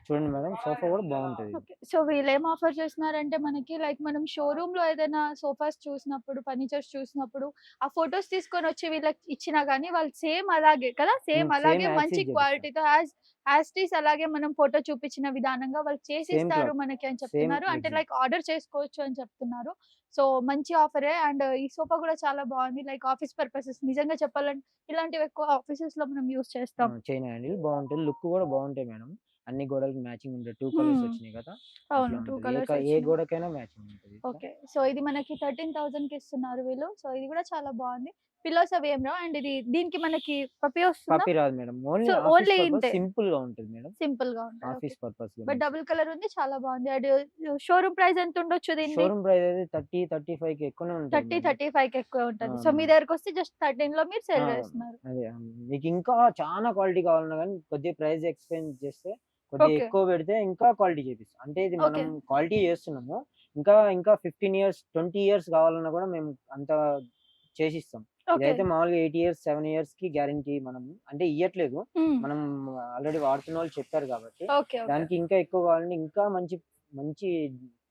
చూడండి మేడం సోఫా కూడా బాగుంటది. ఓకే. సో వీళ్ళేం ఆఫర్ చేస్తున్నారంటే మనకి లైక్ మనం షోరూమ్‌లో ఏదైనా సోఫాస్ చూసినప్పుడు, ఫర్నిచర్స్ చూసినప్పుడు ఆ ఫోటోస్ తీసుకొనొచ్చి వీళ్ళకి ఇచ్చినా గాని వాళ్ళు సేమ్ అలాగే కదా! సేమ్ అలాగే సేమ్ మంచి యాక్సిస్ చేపిస్తాం. క్వాలిటీతో యాజ్ ఇట్ ఈస్ అలాగే మనం ఫోటో చూపించిన విధానంగా వాళ్ళు సేమ్ చేసిస్తారు క్లాత్. మనకి అని సేమ్ చెప్తున్నారు. అంటే ఎగ్జాక్ట్. లైక్ ఆర్డర్ చేసుకోవచ్చు అని చెప్తున్నారు. సో మంచి ఆఫరే. అండ్ ఈ సోఫా కూడా చాలా బాగుంది. లైక్ ఆఫీస్ పర్పసెస్ నిజంగా చెప్పాలంటే ఇలాంటివి ఎక్కువ ఆఫీసెస్‌లో మనం యూజ్ చేస్తాం. చైనా హ్యాండిల్ బాగుంటది. లుక్ కూడా బాగుంటాయి మేడం. అన్ని గోడలకి మ్యాచింగ్ ఉంటాయి. 2 కలర్స్ హ్మ్. వచ్చినాయి కదా! అవును. అట్లా 2 ఉంటది. కలర్స్ ఏ వచ్చినాయి. గోడకైనా మ్యాచింగ్ ఉంటది ఇట్లా. ఓకే. సో ఇది మనకి 13,000కి ఇస్తున్నారు వీళ్ళు. సో ఇది కూడా చాలా బాగుంది. పిల్లోస్ అవి ఏం రావు. అండ్ ఇది దీనికి మనకి పప్పీ వస్తుందా? పప్పీ రాదు madam. Only so office only purpose ఇంతే. సింపుల్‌గా ఉంటది మేడం. సింపుల్‌గా ఉంటది. ఓకే. ఆఫీస్ పర్పస్ బట్ గురించి. డబుల్ కలర్ ఉంది. చాలా బాగుంది. అండ్ షోరూమ్ ప్రైస్ ఎంత ఉండొచ్చు దీనిది? షోరూమ్ ప్రైస్ అయితే 30, 35కి ఎక్కువనే ఉంటది 30, మేడం. 35కి ఎక్కువ ఉంటది. సో మీ అవును. దగ్గరకొస్తే జస్ట్ 13లో మీరు ఆ! సేల్ చేస్తున్నారు. అదే మీకు ఇంకా చాలా క్వాలిటీ కావాలన్నా గాని కొద్దిగా ప్రైస్ ఎక్స్‌ప్లెయిన్ చేస్తే కొద్దిగా ఓకే. ఎక్కువ పెడితే ఇంకా క్వాలిటీ చేపిస్తాం. అంటే ఇది మనం ఓకే. క్వాలిటీ చేస్తున్నాము. ఇంకా 15 ఇయర్స్, 20 ఇయర్స్ కావాలన్నా కూడా మేము అంత చేసిస్తాం. ఓకే. ఇదైతే మామూలుగా 8 ఇయర్స్, 7 ఇయర్స్‌కి గ్యారంటీ మనం అంటే ఇయ్యట్లేదు. హ్మ్. మనం ఆల్రెడీ వాడుతున్నోళ్ళు చెప్పారు కాబట్టి. ఓకే. ఓకే. దానికి ఇంకా ఎక్కువ కావాలంటే ఇంకా మంచి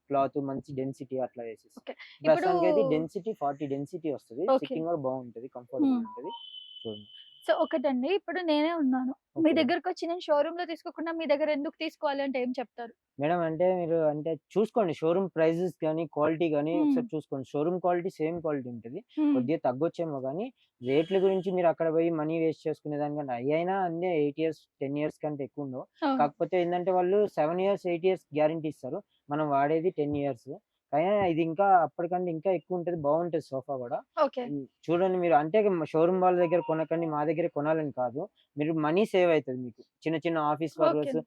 క్లాత్, మంచి డెన్సిటీ అట్లా చేసిస్తాం. ఓకే. ఇప్పుడు ప్రస్తుతానికైతే డెన్సిటీ 40 డెన్సిటీ వస్తది. ఓకే. సిట్టింగ్ కూడా బాగుంటది. కంఫర్టబుల్ హ్మ్. ఉంటది. చూడండి. సో ఒకటండి. ఇప్పుడు నేనే ఉన్నాను. మీ ఓకే. దగ్గరకొచ్చి నేను షోరూమ్‌లో తీసుకోకుండా మీ దగ్గర ఎందుకు తీసుకోవాలి అంటే ఏం చెప్తారు? మేడం అంటే మీరు అంటే చూసుకోండి. షోరూమ్ ప్రైజెస్ గాని, క్వాలిటీ గాని హ్మ్. ఒకసారి చూసుకోండి. షోరూమ్ క్వాలిటీ సేమ్ క్వాలిటీ ఉంటది. హ్మ్. కొద్దిగా తగ్గొచ్చేమో గానీ, రేట్ల గురించి మీరు అక్కడ పోయి మనీ వేస్ట్ చేసుకునే దానికంటే అయ్యైనా అన్నీ 8 ఇయర్స్, 10 ఇయర్స్ కంటే ఎక్కువుండవు. అవును. కాకపోతే ఏందంటే వాళ్ళు 7 ఇయర్స్, 8 ఇయర్స్ గ్యారంటీ ఇస్తారు. మనం వాడేది 10 ఇయర్స్. కానీ ఇది ఇంకా అప్పటికంటే ఇంకా ఎక్కువ ఉంటది, బాగుంటది సోఫా కూడా. ఓకే. చూడండి మీరు, అంటే షోరూమ్ వాళ్ళ దగ్గర కొనకండి, మా దగ్గర కొనాలని కాదు, మీరు మనీ సేవ్ అవుతుంది మీకు. చిన్న చిన్న ఆఫీస్ ఓకే. వర్కర్స్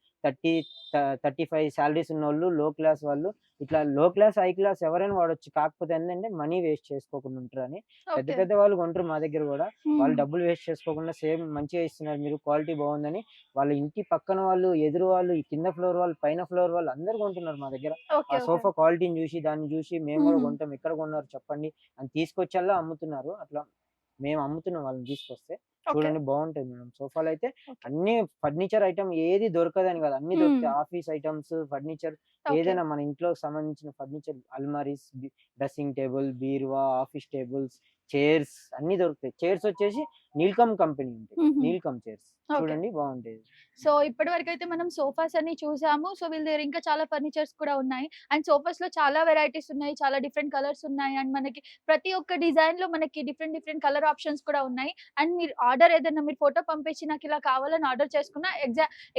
35 సాలరీస్ ఉన్న వాళ్ళు, లో క్లాస్ వాళ్ళు, ఇట్లా లో క్లాస్ హై క్లాస్ ఎవరైనా వాడొచ్చు. కాకపోతే ఏంటంటే మనీ వేస్ట్ చేసుకోకుండా ఉంటారని పెద్ద ఓకే. పెద్ద వాళ్ళు కొంటారు మా దగ్గర కూడా. వాళ్ళు హ్మ్. డబ్బులు వేస్ట్ చేసుకోకుండా సేమ్ మంచిగా ఇస్తున్నారు, మీరు క్వాలిటీ బాగుందని వాళ్ళ ఇంటి పక్కన వాళ్ళు, ఎదురు వాళ్ళు, ఈ కింద ఫ్లోర్ వాళ్ళు, పైన ఫ్లోర్ వాళ్ళు అందరు కొంటున్నారు మా దగ్గర. ఓకే. ఆ ఓకే. సోఫా క్వాలిటీని చూసి, దాన్ని చూసి మేము కూడా హ్మ్. కొంటాం. ఎక్కడ కొన్నారు చెప్పండి అని తీసుకొచ్చల్లా అమ్ముతున్నారు. అట్లా మేము అమ్ముతున్నాం వాళ్ళని తీసుకొస్తే. ఓకే. చూడండి బాగుంటది మేడం సోఫాలు అయితే. ఓకే. అన్ని ఫర్నిచర్ ఐటమ్ ఏది దొరకదని కాదు, అన్ని హ్మ్. దొరుకుతాయి. Office items, furniture, okay. ఏదైనా మన ఇంట్లోకి సంబంధించిన ఫర్నిచర్, అల్మారీస్, డ్రెస్సింగ్ టేబుల్, బీరువా, ఆఫీస్ టేబుల్స్, చైర్స్ అన్ని దొరుకుతాయి. చైర్స్ వచ్చేసి నీల్కమ్ కంపెనీ ఉంటాయి, హుహు. నీల్కమ్ చైర్స్. ఓకే. చూడండి బాగుంటాయి. సో ఇప్పటివరకైతే మనం సోఫాస్ అన్ని చూసాము. సో వీళ్ళ దగ్గర ఇంకా చాలా ఫర్నిచర్స్ కూడా ఉన్నాయి. అండ్ సోఫాస్‌లో చాలా వెరైటీస్ ఉన్నాయి. చాలా డిఫరెంట్ కలర్స్ ఉన్నాయి. అండ్ మనకి ప్రతి ఒక్క డిజైన్‌లో మనకి డిఫరెంట్ డిఫరెంట్ కలర్ ఆప్షన్స్ కూడా ఉన్నాయి. అండ్ మీరు ఆర్డర్ ఏదైనా మీరు ఫోటో పంపించి నాకిలా కావాలని ఆర్డర్ చేసుకున్నా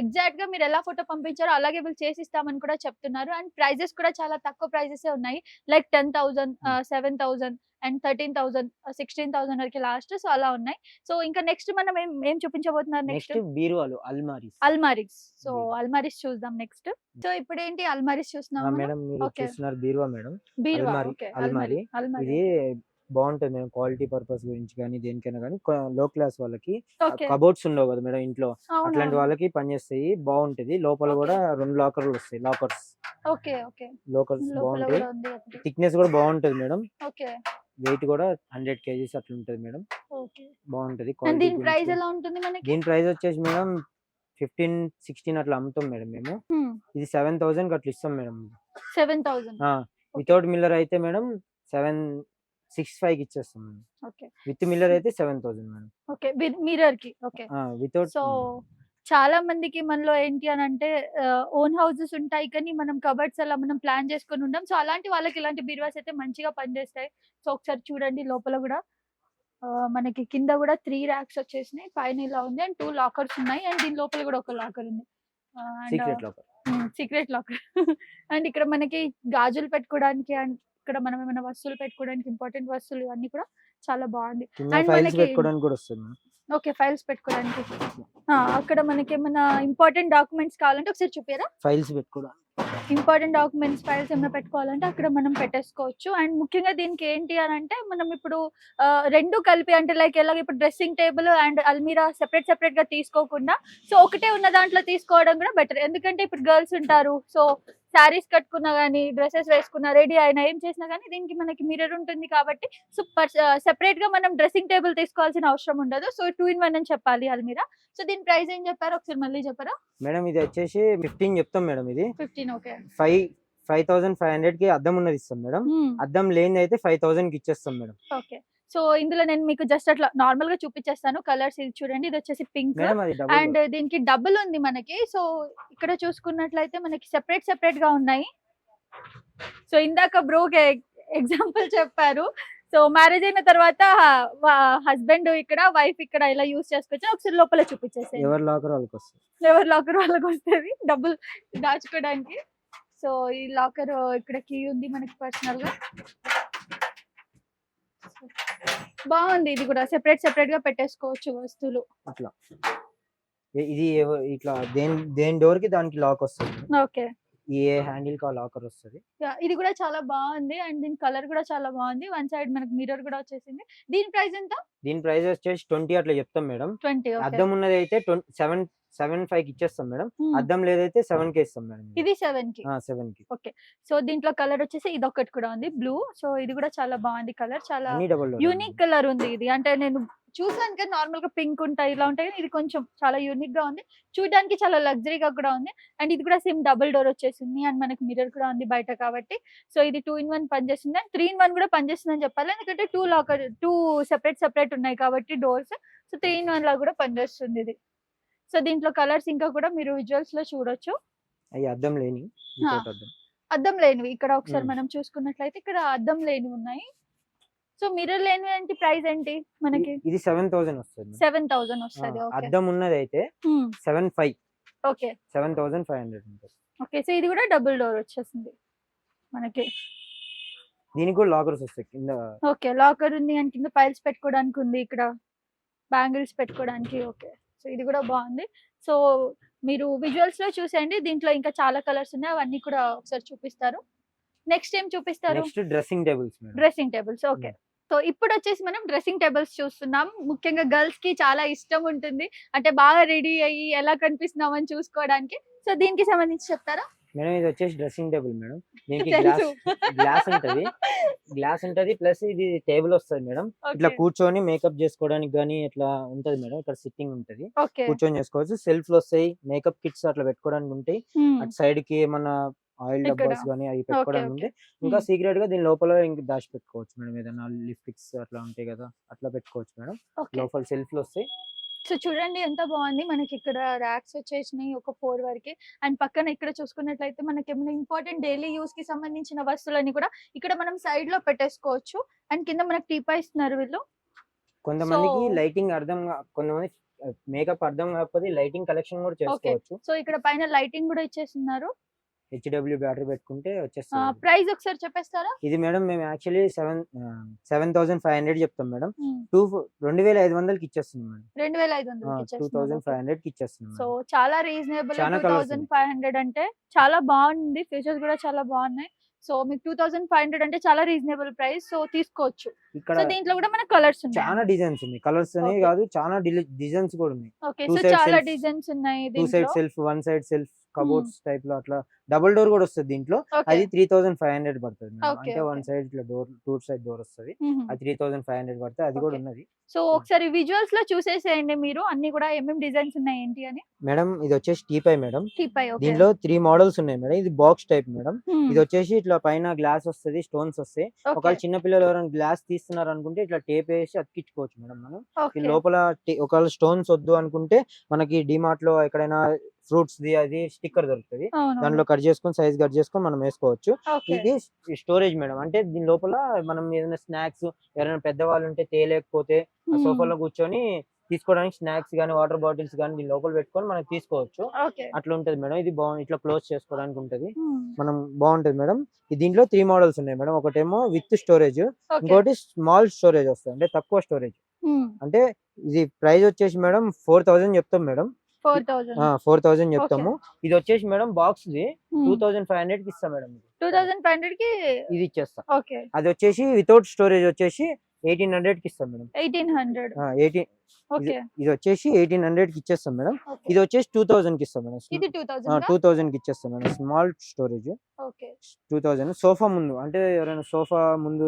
ఎగ్జాక్ట్‌గా మీరు ఎలా ఫోటో పంపించారో అలాగే వీళ్ళు చేసిస్తామని కూడా చెప్తున్నారు. అండ్ ప్రైజెస్ కూడా చాలా తక్కువ ప్రైజెసే ఉన్నాయి. లైక్ 10,000 7,000 అండ్ 13,000 16,000 వరకి లాస్ట్. సో అలా ఉన్నాయి. సో ఇంకా నెక్స్ట్ మనం ఏం చూపించబోతున్నారు నెక్స్ట్? నెక్స్ట్ బీరువాలు, అల్మారీస్. అల్మారీస్. సో బీరువా. అల్మారీస్ చూద్దాం నెక్స్ట్. సో ఇప్పుడేంటి అల్మారీస్ చూస్తున్నామా మనం? మేడం మీరు ఓకే. చూస్తున్నారు బీరువా మేడం. బీరువా. అల్మారీ, ఓకే. అల్మారీ. అల్మారీ. ఇది ఓకే. బాగుంటది మేడం, క్వాలిటీ పర్పస్ గురించి కానీ దేనికైనా కానీ. లో క్లాస్ వాళ్ళకి ఓకే. కబోర్డ్స్ ఉండవు కదా మేడం ఇంట్లో, అట్లాంటి అవునవును. వాళ్ళకి పనిచేస్తాయి. బాగుంటది. లోపల ఓకే. కూడా 2 లాకర్లు వస్తాయి, లాకర్స్. ఓకే. ఓకే. లోకర్స్ లోపల బాగుంటాయి. కూడా ఉంది ఒకటి. థిక్నెస్ కూడా బాగుంటది మేడం. ఓకే. వెయిట్ కూడా 100 కేజీస్ అట్లా ఉంటది మేడం. ఓకే. బాగుంటది అండ్ క్వాలిటీ దీని ప్రైస్ గురించి. ఎలా ఉంటుంది మనకి? దీని ప్రైస్ వచ్చేసి మేడం 15, 16 అట్లా అమ్ముతాం మేడం మేము. హ్మ్. ఇది 7,000 అట్లా ఇస్తాం మేడం. 7,000. ఓకే. వితౌట్ మిల్లర్ అయితే మేడం 765 ఇచ్చేస్తాం మేడం. ఓకే. విత్ మిల్లర్ అయితే 7,000 మేడం. ఓకే. మిర్రర్‌కి. ఓకే. వితౌట్. సో చాలా మందికి మనలో ఏంటి అనంటే ఓన్ హౌసెస్ ఉంటాయి. కానీ మనం కబోర్డ్స్ అలా మనం ప్లాన్ చేసుకొని ఉండం. సో అలాంటి వాళ్ళకి ఇలాంటి బీరువాస్ అయితే మంచిగా పనిచేస్తాయి. సో ఒకసారి చూడండి లోపల గూడా మనకి కింద గూడా 3 ర్యాక్స్ వచ్చేసినాయి. పైన ఇలా ఉంది. అండ్ 2 లాకర్స్ ఉన్నాయి. అండ్ దీని లోపల గూడా ఒక లాకర్ ఉంది. And secret locker. Secret locker. And ఇక్కడ మనకి గాజులు పెట్టుకోవడానికి అండ్ ఇక్కడ మనం ఏమైనా వస్తువులు పెట్టుకోవడానికి ఇంపార్టెంట్ వస్తువులు ఇవన్నీ కూడా చాలా బాగుంది. కింద అండ్ ఫైల్స్ మనకి పెట్టుకోవడానికి కూడా వస్తుంది మేడం. ఓకే. ఫైల్స్ పెట్టుకోవడానికి. అక్కడ మనకేమన్నా ఇంపార్టెంట్ డాక్యుమెంట్స్ కావాలంటే ఒకసారి చూపియరా? ఫైల్స్ పెట్టుకోవడానికి. ఇంపార్టెంట్ డాక్యుమెంట్స్, ఫైల్స్ ఏమైనా పెట్టుకోవాలంటే అక్కడ మనం పెట్టేసుకోవచ్చు. అండ్ ముఖ్యంగా దీనికి ఏంటి అనంటే మనం ఇప్పుడు 2 కలిపి అంటే లైక్ ఎలాగ ఇప్పుడు డ్రెస్సింగ్ టేబుల్ అండ్ అల్మీరా సెపరేట్‌గా తీసుకోకుండా సో ఒకటే ఉన్న దాంట్లో తీసుకోవడం కూడా బెటర్. ఎందుకంటే ఇప్పుడు గర్ల్స్ ఉంటారు. సో శారీస్ కట్టుకున్నా గాని, డ్రెసెస్ వేసుకున్నా, రెడీ అయినా ఏం చేసినా గాని దీనికి మనకి మిర్రర్ ఉంటుంది కాబట్టి సో సెపరేట్‌గా మనం డ్రెస్సింగ్ టేబుల్ తీసుకోవాల్సిన అవసరం ఉండదు. సో 2 ఇన్ 1 అని చెప్పాలి అల్మీరా. సో దీని ప్రైస్ ఏం చెప్పారో ఒకసారి మళ్ళీ చెప్పరా? మేడం ఇది వచ్చేసి 15 చెప్తాం మేడం. ఇది 15. ఓకే. 5,500కి అద్దం ఉన్నది ఇస్తాం మేడం. అద్దం లేనిది అయితే 5,000కి ఇచ్చేస్తాం మేడం. ఓకే. సో ఇందులో నేను మీకు జస్ట్ అట్లా నార్మల్‌గా చూపించేస్తాను. కలర్స్ ఇది చూడండి. ఇది వచ్చేసి పింక్ మేడం అది అండ్ డబుల్. దీనికి డబుల్ ఉంది మనకి. సో ఇక్కడ చూసుకున్నట్లయితే మనకి సెపరేట్‌గా ఉన్నాయి. సో ఇందాక బ్రోకి ఎగ్జాంపుల్ చెప్పారు. సో మ్యారేజ్ అయిన తర్వాత హస్బెండ్ ఇక్కడ, వైఫ్ ఇక్కడ ఇలా యూజ్ చేసుకోవచ్చు. ఒకసారి లోపల చూపించేసేయండి. ఎవరి లాకర్ వాళ్ళకి వస్తుంది. ఎవరి లాకర్ వాళ్ళకొస్తది. డబ్బులు దాచుకోవడానికి. సో ఈ లాకర్ ఇక్కడ కీ ఉంది మనకి పర్సనల్‌గా. బాగుంది. ఇది కూడా సెపరేట్‌గా పెట్టేసుకోవచ్చు వస్తువులు. అట్లా. ఇది ఇట్లా దేని డోర్ కి దానికి లాక్ వస్తుంది. ఓకే. ఏ హ్యాండిల్ కి లాకర్ వస్తుంది. ఇది కూడా చాలా బాగుంది. అండ్ దీని కలర్ కూడా చాలా బాగుంది. వన్ సైడ్ మనకి మిర్రర్ కూడా వచ్చేసింది. దీని ప్రైస్ ఎంత? దీని ప్రైస్ వచ్చేసి 20 అట్లా చెప్తాం మేడం. 20. ఓకే. అద్దం ఉన్నది అయితే 7.5కి ఇచ్చేస్తాం మేడం. అద్దం లేదైతే 7కి ఇస్తాం మేడం. ఇది 7కి. 7కి. ఓకే. సో దీంట్లో కలర్ వచ్చేసి ఇదొకటి కూడా ఉంది బ్లూ. సో ఇది కూడా చాలా బాగుంది కలర్. చాలా అన్ని డబుల్ డోర్. యూనిక్ కలర్ ఉంది ఇది. అంటే నేను చూసాను కానీ నార్మల్ గా పింక్ ఉంటాయి ఇలా ఉంటాయి. ఇది కొంచెం చాలా యూనిక్ గా ఉంది. చూడడానికి చాలా లగ్జరీగా కూడా ఉంది. అండ్ ఇది కూడా సేమ్ డబుల్ డోర్ వచ్చేసింది. అండ్ మనకి మిర్రర్ కూడా ఉంది బయట కాబట్టి. సో ఇది 2 ఇన్ 1 పనిచేస్తుంది. అండ్ 3 ఇన్ 1 కూడా పనిచేస్తుంది అని చెప్పాలి. ఎందుకంటే 2 సెపరేట్ ఉన్నాయి కాబట్టి డోర్స్. సో 3 ఇన్ 1 లా కూడా పనిచేస్తుంది ఇది. సో దీంట్లో కలర్స్ ఇంకా కూడా మీరు విజువల్స్ లో చూడొచ్చు. అవి అద్దం లేని, అద్దం. అద్దం లేనివి ఇక్కడ ఒకసారి మనం చూసుకున్నట్లయితే ఇక్కడ అద్దం లేనివి ఉన్నాయి. సో మిర్రర్ లేనివి ఏంటి ప్రైస్ ఏంటి మనకి? ఇది 7,000 వస్తుంది. 7,000 వస్తది. ఓకే. అద్దం ఉన్నది అయితే 7.5. ఓకే. 7,500 ఉంటుంది. ఓకే. సో ఇది కూడా డబుల్ డోర్ వచ్చేసింది మనకి. దీనికి కూడా లాకర్స్ వస్తాయి కింద. ఓకే. లాకర్ ఉంది అండ్ కింద ఫైల్స్ పెట్టుకోవడానికి ఉంది. ఇక్కడ బ్యాంగిల్స్ పెట్టుకోవడానికి. ఓకే. సో ఇది కూడా బాగుంది. సో మీరు విజువల్స్ లో చూసేయండి. దీంట్లో ఇంకా చాలా కలర్స్ ఉన్నాయి. అవన్నీ కూడా ఒకసారి చూపిస్తారు. నెక్స్ట్ ఏం చూపిస్తారు? Next dressing tables madam. Dressing tables. Okay. So ఇప్పుడు వచ్చేసి మనం డ్రెస్సింగ్ టేబుల్స్ చూస్తున్నాం. ముఖ్యంగా గర్ల్స్ కి చాలా ఇష్టం ఉంటుంది. అంటే బాగా రెడీ అయ్యి ఎలా కనిపిస్తున్నామని చూసుకోవడానికి. సో దీనికి సంబంధించి చెప్తారా? మేడం ఇది వచ్చేసి డ్రెస్సింగ్ టేబుల్ మేడం. దీనికి తెలుసు. గ్లాస్ ఉంటది. గ్లాస్ ఉంటది ప్లస్ ఇది టేబుల్ వస్తది మేడం. ఇట్లా ఓకే. కూర్చొని మేకప్ చేసుకోవడానికి గానీ ఇట్లా ఉంటది మేడం. ఇక్కడ సిట్టింగ్ ఉంటది. ఓకే. కూర్చొని చేసుకోవచ్చు. సెల్ఫ్లు వస్తాయి. మేకప్ కిట్స్ అట్లా పెట్టుకోవడానికి ఉంటాయి. అటు సైడ్ కి ఏమన్నా ఆయిల్ ఇక్కడ. డబ్బాస్ గానీ అవి పెట్టుకోవడానికి ఓకే. ఉంటాయి. ఇంకా సీక్రెట్ గా దీని లోపల ఇంకా దాచి పెట్టుకోవచ్చు మేడం. ఏదైనా లిప్స్టిక్స్ అట్లా ఉంటాయి కదా, అట్లా పెట్టుకోవచ్చు మేడం. ఓకే. లోపల సెల్ఫ్లు వస్తాయి. సో చూడండి ఎంత బాగుంది. మనకి ఇక్కడ ర్యాక్స్ వచ్చేసినాయి ఒక 4 వరకి. అండ్ పక్కన ఇక్కడ చూసుకున్నట్లయితే మనకి ఏమైనా ఇంపార్టెంట్ డైలీ యూస్ కి సంబంధించిన వస్తువులన్నీ కూడా ఇక్కడ మనం సైడ్ లో పెట్టేసుకోవచ్చు. అండ్ కింద మనకి టీపా ఇస్తున్నారు వీళ్ళు. కొంతమందికి So- లైటింగ్ కొంతమంది మేకప్ అర్థం కాకపోతే లైటింగ్ కలెక్షన్ కూడా చేసుకోవచ్చు. సో ఇక్కడ పైన లైటింగ్ కూడా ఇచ్చేస్తున్నారు. హెచ్డబ్ల్యూ బ్యాటరీ పెట్టుకుంటే వచ్చేస్తుంది. ప్రైస్ ఒకసారి చెప్పేస్తారా? ఇది మేడం మేము యాక్చువల్లీ 7,500 చెప్తాం మేడం. Hmm. 2,500కి ఇచ్చేస్తున్నాం మేడం. 2500 2,500కి ఇచ్చేస్తున్నాం సో మేడం. చాలా రీజనబుల్. చాలా colours 2500 అంటే చాలా బాగుంది. ఫీచర్స్ కూడా చాలా బాగున్నాయి. సో మీకు 2500 అంటే చాలా రీజనబుల్ ప్రైస్. సో తీసుకోవచ్చు. ఇక్కడ సో దీంట్లో కూడా మన కలర్స్ ఉన్నాయి. చాలా డిజైన్స్ ఉన్నాయి. కలర్స్ అనే Okay. కాదు, చాలా డిజైన్స్ కూడా ఉన్నాయి. ఓకే. Two సో side చాలా self, డిజైన్స్ ఉన్నాయి 2 సైడ్ దీంట్లో. Self, 1 side self, cupboards type లో అట్లా డబుల్ డోర్ కూడా వస్తుంది దీంట్లో. ఓకే. అది 3,500 పడుతుంది మేడం. Okay, అంటే okay. 1 సైడ్ ఇట్లా డోర్, 2 సైడ్ డోర్ వస్తుంది. మ్మ్. అది 3,500 పడుతుంది. అది కూడా Okay. ఉన్నది సో ఒకసారి విజువల్స్ లో చూసేసేయండి మీరు అన్ని కూడా ఏమేం డిజైన్స్ ఉన్నాయి ఏంటి అని. మేడం. ఇది వచ్చేసి టీపై మేడం. టీపై. ఓకే. దీనిలో 3 మోడల్స్ ఉన్నాయి మేడం. ఇది బాక్స్ టైప్ మేడం. మ్మ్. ఇది వచ్చేసి ఇట్లా పైన గ్లాస్ వస్తుంది, స్టోన్స్ వస్తాయి. ఓకే. ఒకవేళ చిన్న పిల్లలు ఎవరైనా గ్లాస్ తీస్తున్నారు అనుకుంటే ఇట్లా టేప్ వేసి అతికించుకోవచ్చు మేడం. మనం ఓకే. ఈ లోపల ఒకవేళ స్టోన్స్ వద్దు అనుకుంటే మనకి డిమార్ట్ లో ఎక్కడైనా ఫ్రూట్స్ ది అది స్టిక్కర్ దొరుకుతుంది. అవును. దాంట్లో కట్ చేసుకొని సైజ్ కట్ చేసుకొని మనం వేసుకోవచ్చు. ఓకే. ఇది స్టోరేజ్ మేడం. అంటే దీని లోపల మనం ఏదైనా స్నాక్స్ ఎవరైనా పెద్దవాళ్ళు ఉంటే తేలేకపోతే ఆ మ్మ్. సోఫాలో కూర్చొని తీసుకోవడానికి స్నాక్స్ కానీ వాటర్ బాటిల్స్ కానీ దీని లోపల పెట్టుకొని మనం తీసుకోవచ్చు. ఓకే. అట్లా ఉంటది మేడం. ఇది బాగుంది. ఇట్లా క్లోజ్ చేసుకోవడానికి ఉంటది. మ్మ్. మనం బాగుంటది మేడం. దీంట్లో 3 మోడల్స్ ఉన్నాయి మేడం. ఒకటేమో విత్ స్టోరేజ్, ఓకే. ఇంకోటి స్మాల్ స్టోరేజ్ వస్తుంది, అంటే తక్కువ స్టోరేజ్. మ్మ్. అంటే ఇది ప్రైస్ వచ్చేసి మేడం 4,000 చెప్తాం మేడం. 4000. 4,000 చెప్తాము. ఇది వచ్చేసి మేడం బాక్స్ ది మ్మ్. 2,500 కి ఇస్తాం మేడం. 2500 కి. ఇది ఇచ్చేస్తాం. ఓకే. అది వచ్చేసి వితౌట్ స్టోరేజ్ వచ్చేసి 1,800 కి ఇస్తాం మేడం. 1800. 18 ఓకే. ఇది వచ్చేసి 1,800 కి ఇచ్చేస్తాం మేడం. ఓకే. ఇది వచ్చేసి 2,000 కి ఇస్తాం మేడం. ఇది 2000. 2,000 కి ఇచ్చేస్తాం madam. Small storage okay. 2,000. Sofa ముందు అంటే ఎవరైనా సోఫా ముందు